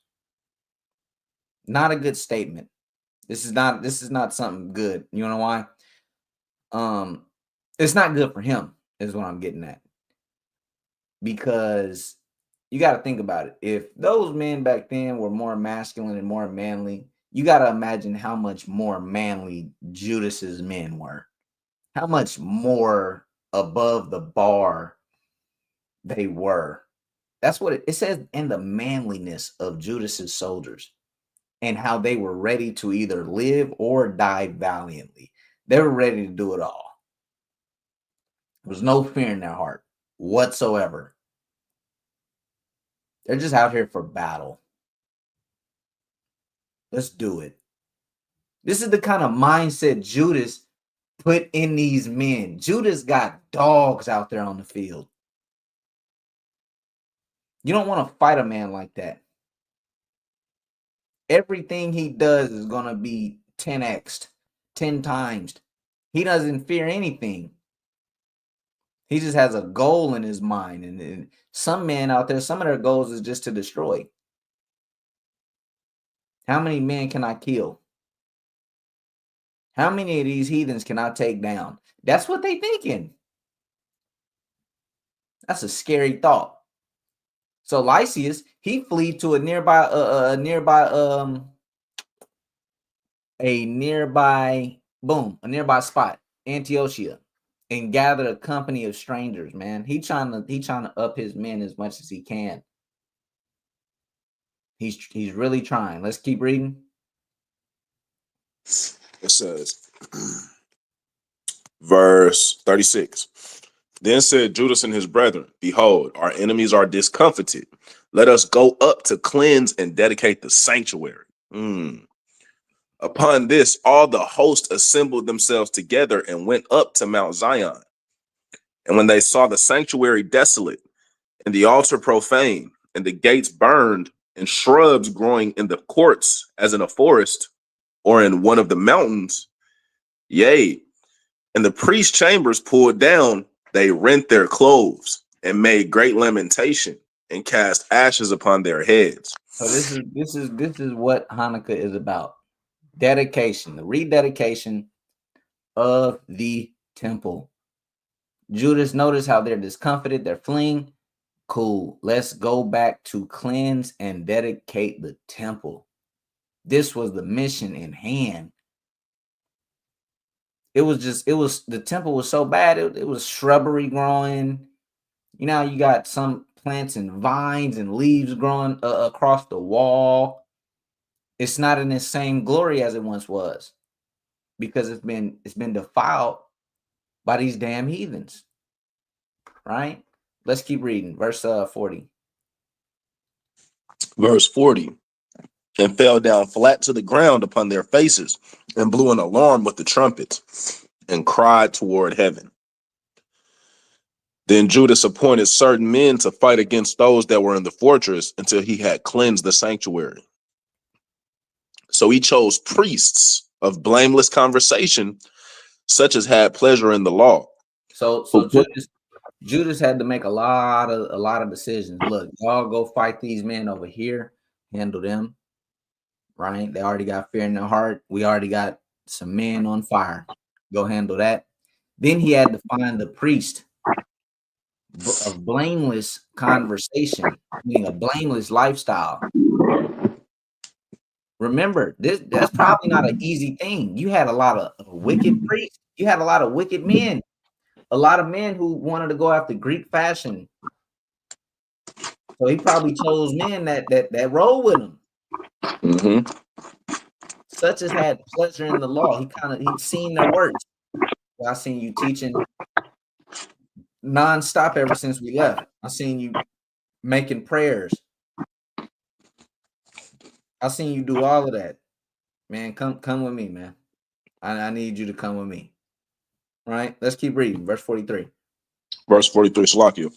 Not a good statement. This is not something good. You know why? It's not good for him, is what I'm getting at. Because you got to think about it. If those men back then were more masculine and more manly, you got to imagine how much more manly Judas's men were, how much more above the bar they were. That's what it says in the manliness of Judas's soldiers and how they were ready to either live or die valiantly. They were ready to do it all. There was no fear in their heart whatsoever. They're just out here for battle. Let's do it. This is the kind of mindset Judas put in these men. Judas got dogs out there on the field. You don't want to fight a man like that. Everything he does is going to be 10x'd, 10 times. He doesn't fear anything. He just has a goal in his mind. And some men out there, some of their goals is just to destroy. How many men can I kill? How many of these heathens can I take down? That's what they thinking. That's a scary thought. So Lysias, he flee to a nearby spot, Antiochia, and gathered a company of strangers, man. He trying to up his men as much as he can. He's really trying. Let's keep reading. It says, verse 36. Then said Judas and his brethren, behold, our enemies are discomfited. Let us go up to cleanse and dedicate the sanctuary. Upon this, all the host assembled themselves together and went up to Mount Zion. And when they saw the sanctuary desolate and the altar profane and the gates burned and shrubs growing in the courts as in a forest or in one of the mountains, yea, and the priest's chambers pulled down, they rent their clothes and made great lamentation and cast ashes upon their heads. So this is what Hanukkah is about. Dedication, the rededication of the temple. Judas, notice how they're discomfited, they're fleeing. Cool. Let's go back to cleanse and dedicate the temple. This was the mission in hand. The temple was so bad, it was shrubbery growing. You know, you got some plants and vines and leaves growing across the wall. It's not in the same glory as it once was because it's been defiled by these damn heathens. Right? Let's keep reading. Verse 40. Verse 40. And fell down flat to the ground upon their faces and blew an alarm with the trumpets and cried toward heaven. Then Judas appointed certain men to fight against those that were in the fortress until he had cleansed the sanctuary. So he chose priests of blameless conversation, such as had pleasure in the law. So Judas had to make a lot of decisions. Look, y'all go fight these men over here, handle them. Right? They already got fear in their heart. We already got some men on fire. Go handle that. Then he had to find the priest of blameless conversation, meaning a blameless lifestyle. Remember, that's probably not an easy thing. You had a lot of wicked priests. You had a lot of wicked men. A lot of men who wanted to go after Greek fashion. So he probably chose men that roll with him. Such as had pleasure in the law. He'd seen their works. I seen you teaching nonstop ever since we left. I seen you making prayers. I seen you do all of that. Man, come with me, man. I need you to come with me. All right, let's keep reading. Verse 43. Verse 43, Salakia.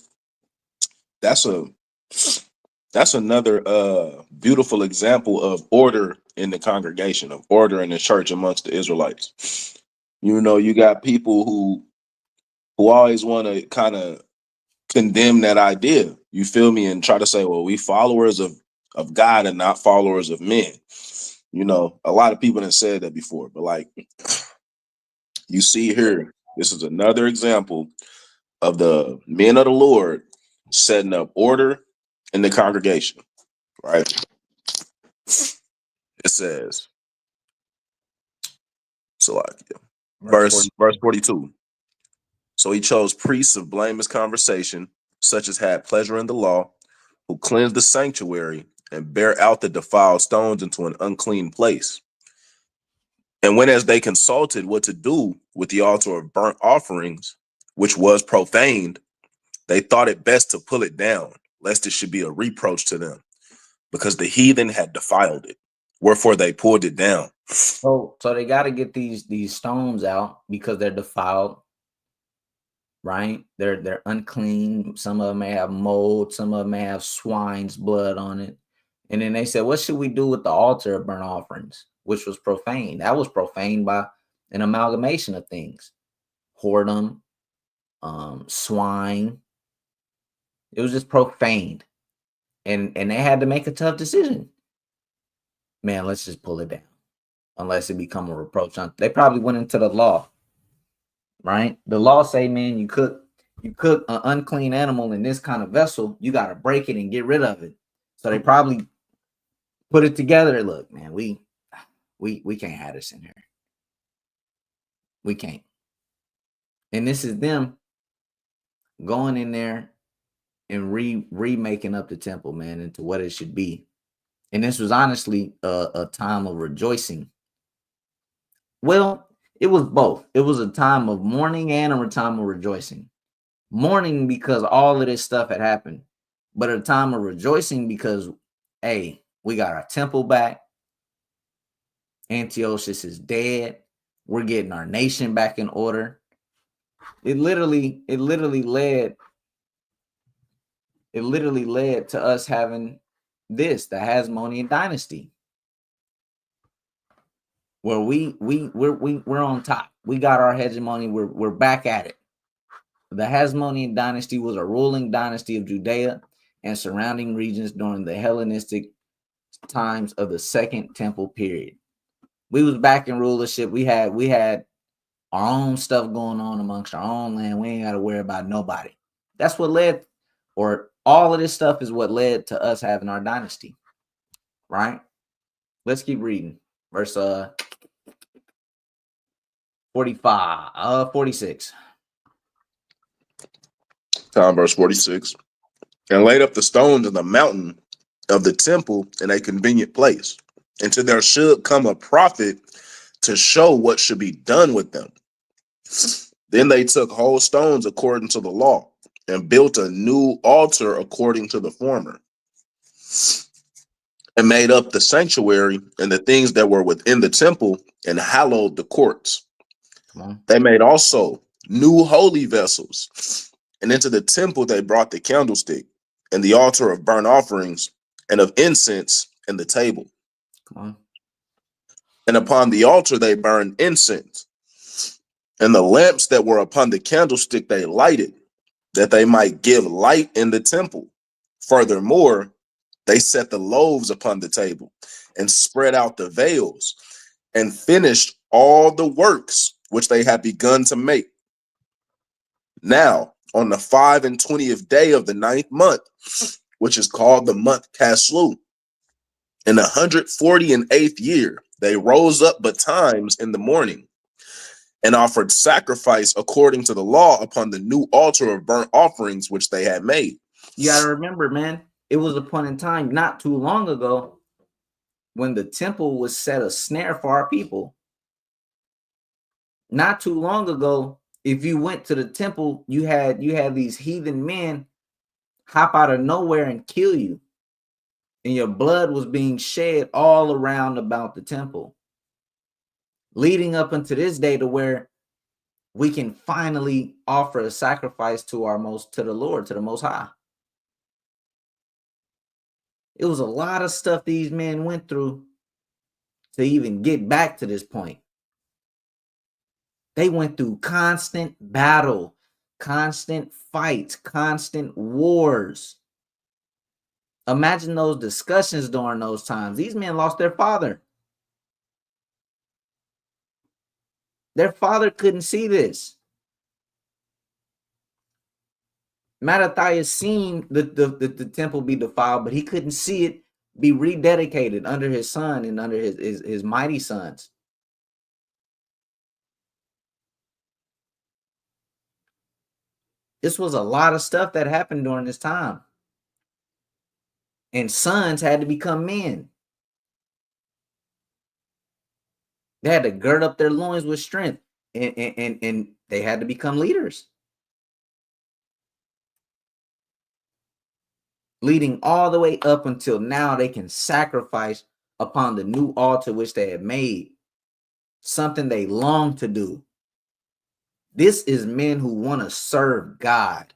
That's another beautiful example of order in the congregation, of order in the church amongst the Israelites. You know, you got people who always want to kind of condemn that idea. You feel me? And try to say, well, we followers of God and not followers of men. You know, a lot of people have said that before, but like you see here, this is another example of the men of the Lord setting up order in the congregation, right? It says, Salakia. Verse Verse 42. So he chose priests of blameless conversation, such as had pleasure in the law, who cleanse the sanctuary and bear out the defiled stones into an unclean place. And when as they consulted what to do with the altar of burnt offerings, which was profaned, they thought it best to pull it down, lest it should be a reproach to them, because the heathen had defiled it. Wherefore they pulled it down. So they got to get these stones out because they're defiled, right? They're unclean. Some of them may have mold. Some of them may have swine's blood on it. And then they said, what should we do with the altar of burnt offerings, which was profane? That was profaned by an amalgamation of things. Whoredom, swine. It was just profaned. And they had to make a tough decision. Man, let's just pull it down. Unless it become a reproach. They probably went into the law, right? The law say, man, you cook an unclean animal in this kind of vessel, you got to break it and get rid of it. So they probably put it together. Look, man, we can't have this in here. We can't. And this is them going in there and remaking up the temple, man, into what it should be. And this was honestly a time of rejoicing. Well, it was both. It was a time of mourning and a time of rejoicing. Mourning because all of this stuff had happened, but a time of rejoicing because, hey, we got our temple back. Antiochus is dead. We're getting our nation back in order. It literally led to us having this, the Hasmonean dynasty, where we're on top. We got our hegemony. We're back at it. The Hasmonean dynasty was a ruling dynasty of Judea and surrounding regions during the Hellenistic times of the Second Temple period. We was back in rulership. We had our own stuff going on amongst our own land. We ain't got to worry about nobody. That's what led, or all of this stuff is what led to us having our dynasty, right? Let's keep reading. Verse 46. Verse 46. And laid up the stones in the mountain of the temple in a convenient place, until there should come a prophet to show what should be done with them. Then they took whole stones according to the law, and built a new altar according to the former, and made up the sanctuary and the things that were within the temple, and hallowed the courts. They made also new holy vessels, and into the temple they brought the candlestick, and the altar of burnt offerings, and of incense, and the table. And upon the altar they burned incense, and the lamps that were upon the candlestick they lighted, that they might give light in the temple. Furthermore, they set the loaves upon the table, and spread out the veils, and finished all the works which they had begun to make. Now, on the 25th day of the 9th month, which is called the month Caslu, in the 148th year, they rose up betimes in the morning, and offered sacrifice according to the law upon the new altar of burnt offerings which they had made. You got to remember, man, it was a point in time not too long ago when the temple was set a snare for our people. Not too long ago, if you went to the temple, you had these heathen men hop out of nowhere and kill you. And your blood was being shed all around about the temple. Leading up into this day to where we can finally offer a sacrifice to the Lord, to the Most High. It was a lot of stuff these men went through to even get back to this point. They went through constant battle, constant fights, constant wars. Imagine those discussions during those times. These men lost their father. Their father couldn't see this. Mattathias seen the temple be defiled, but he couldn't see it be rededicated under his son and under his mighty sons. This was a lot of stuff that happened during this time. And sons had to become men. They had to gird up their loins with strength, and they had to become leaders. Leading all the way up until now, they can sacrifice upon the new altar which they have made, something they long to do. This is men who want to serve God.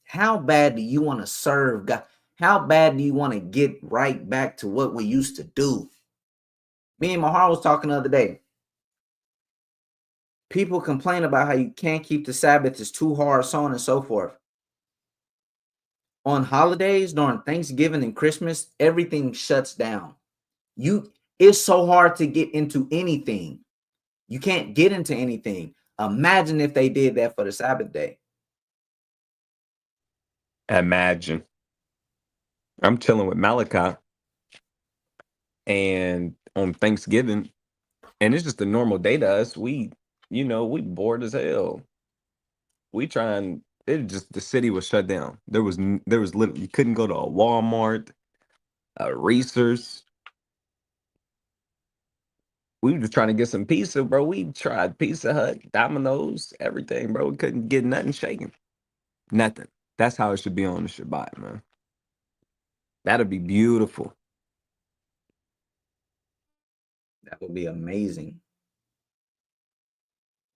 How bad do you want to serve God? How bad do you want to get right back to what we used to do? Me and Mahar was talking the other day. People complain about how you can't keep the Sabbath, it's too hard, so on and so forth. On holidays, during Thanksgiving and Christmas, everything shuts down. It's so hard to get into anything. You can't get into anything. Imagine if they did that for the Sabbath day. Imagine. I'm chilling with Malachi and on Thanksgiving, and it's just a normal day to us. We bored as hell. The city was shut down. There was literally, you couldn't go to a Walmart, a Reese's. We were just trying to get some pizza, bro. We tried Pizza Hut, Domino's, everything, bro. We couldn't get nothing shaken. Nothing. That's how it should be on the Shabbat, man. That'd be beautiful. That would be amazing.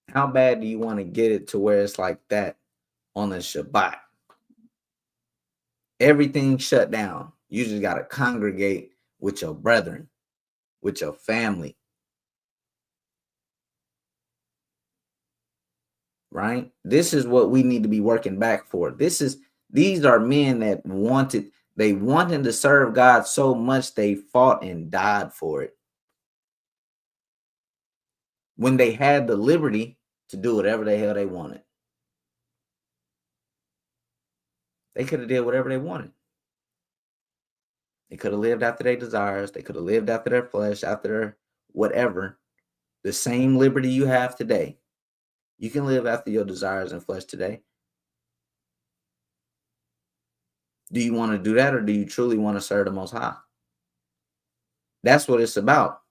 How bad do you want to get it to where it's like that on the Shabbat? Everything shut down. You just got to congregate with your brethren, with your family. Right? This is what we need to be working back for. These are men that wanted to serve God so much they fought and died for it. When they had the liberty to do whatever the hell they wanted. They could have did whatever they wanted. They could have lived after their desires. They could have lived after their flesh, after their whatever. The same liberty you have today. You can live after your desires and flesh today. Do you want to do that, or do you truly want to serve the Most High? That's what it's about.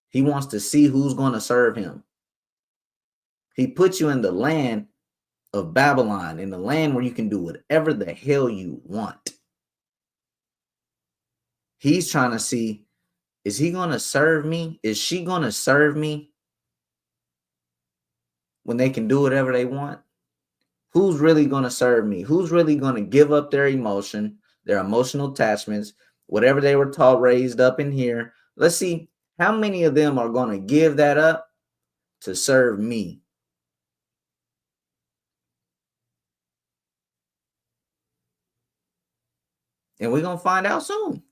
He wants to see who's going to serve him. He puts you in the land of Babylon, in the land where you can do whatever the hell you want. He's trying to see, is he going to serve me? Is she going to serve me when they can do whatever they want? Who's really going to serve me? Who's really going to give up their emotion, their emotional attachments, whatever they were taught, raised up in here? Let's see how many of them are going to give that up to serve me. And we're going to find out soon.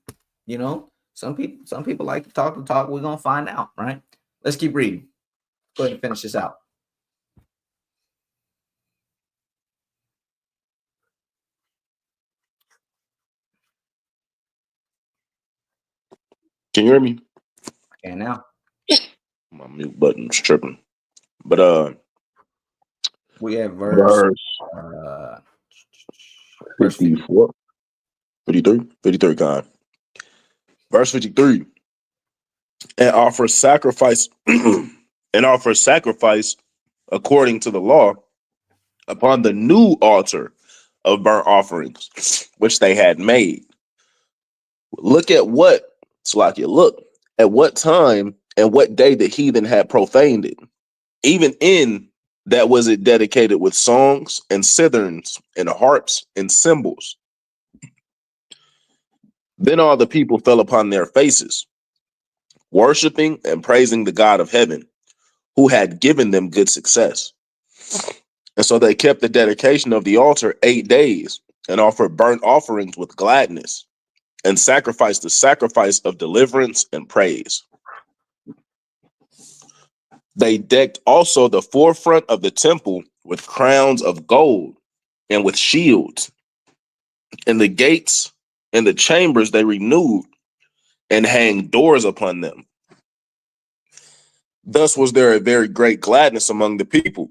You know, some people like to talk the talk. We're going to find out, right? Let's keep reading. Go ahead and finish this out. Can you hear me? Okay, now. My mute button's tripping. But We have verse 54. 53, God. Verse 53. And offer sacrifice according to the law upon the new altar of burnt offerings, which they had made. Look at what time and what day the heathen had profaned it. Even in that was it dedicated with songs and citherns and harps and cymbals. Then all the people fell upon their faces, worshiping and praising the God of heaven, who had given them good success. And so they kept the dedication of the altar 8 days and offered burnt offerings with gladness and sacrificed the sacrifice of deliverance and praise. They decked also the forefront of the temple with crowns of gold and with shields. And the gates and the chambers they renewed and hanged doors upon them. Thus was there a very great gladness among the people,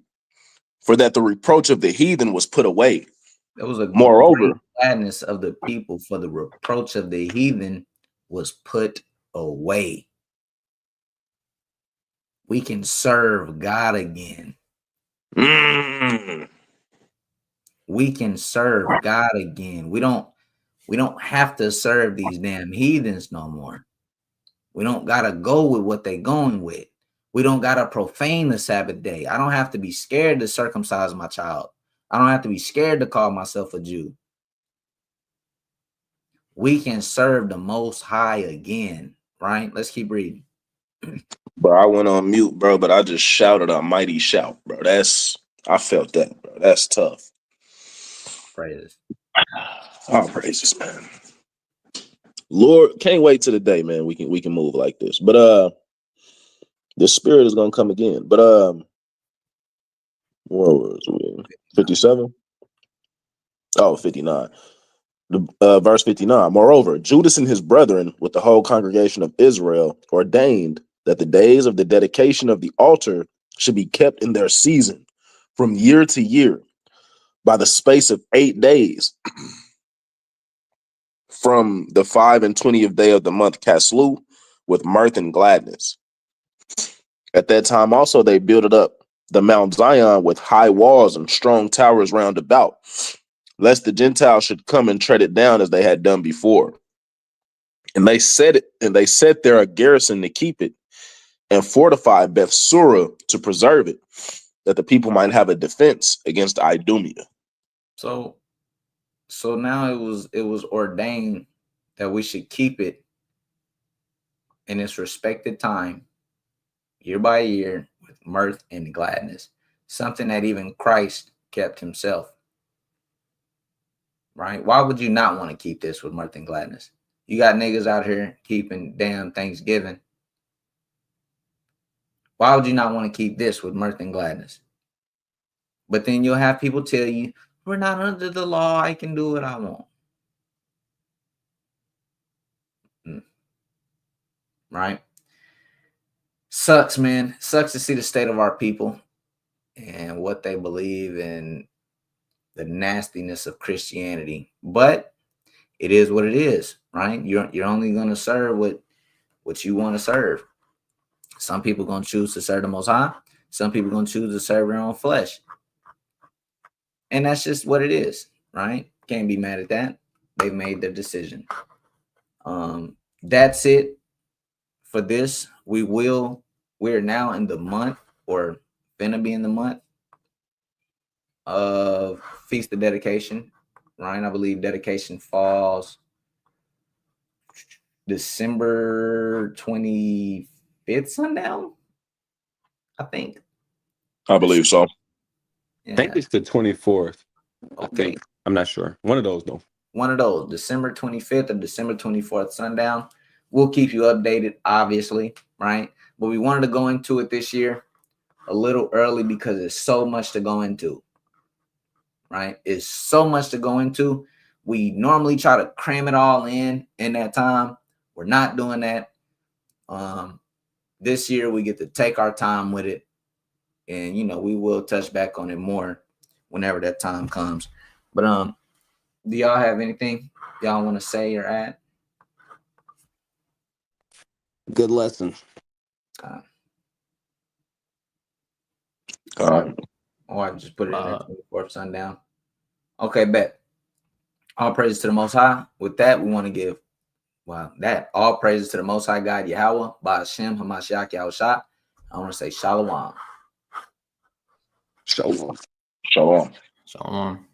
for that the reproach of the heathen was put away. There was a Moreover, great gladness of the people, for the reproach of the heathen was put away. We can serve God again. We can serve God again. We don't have to serve these damn heathens no more. We don't gotta go with what they going with. We don't gotta profane the Sabbath day. I don't have to be scared to circumcise my child. I don't have to be scared to call myself a Jew. We can serve the Most High again, right? Let's keep reading. bro, I went on mute, bro, but I just shouted a mighty shout, bro. I felt that, bro. That's tough. Praises. All praises, man. Lord, can't wait till the day, man. We can move like this. But the spirit is gonna come again. But where was we? 57? Oh, 59. Verse 59. Moreover, Judas and his brethren with the whole congregation of Israel ordained that the days of the dedication of the altar should be kept in their season from year to year by the space of 8 days from the 25th day of the month Caslu with mirth and gladness. At that time also they builded up the Mount Zion with high walls and strong towers round about, lest the Gentiles should come and tread it down as they had done before. And they set there a garrison to keep it, and fortified Bethsura to preserve it, that the people might have a defense against Idumea. So now it was ordained that we should keep it in its respected time, year by year, with mirth and gladness. Something that even Christ kept himself. Right? Why would you not want to keep this with mirth and gladness? You got niggas out here keeping damn Thanksgiving. Why would you not want to keep this with mirth and gladness? But then you'll have people tell you, we're not under the law. I can do what I want. Right? Sucks, man. Sucks to see the state of our people and what they believe in, the nastiness of Christianity. But it is what it is, right? You're only going to serve what you want to serve. Some people going to choose to serve the Most High. Some people going to choose to serve their own flesh. And that's just what it is, right? Can't be mad at that. They've made their decision. That's it for this. We're now in the month, or finna be in the month of Feast of Dedication, right? I believe dedication falls December 25th sundown, I think. I believe so. I think it's the 24th. I Okay. think. I'm not sure. One of those, though. One of those, December 25th or December 24th sundown. We'll keep you updated, obviously, right? But we wanted to go into it this year a little early because there's so much to go into, right? It's so much to go into. We normally try to cram it all in that time. We're not doing that. This year we get to take our time with it, and we will touch back on it more whenever that time comes. But do y'all have anything y'all want to say or add? Good lesson. Or I just put it in there 24th sundown. Okay, bet. All praises to the Most High. With that, we want to give all praises to the Most High God Yahweh, Ba'ashem Hamashiach Yahushua. I want to say Shalom. Shalom. Shalom. Shalom.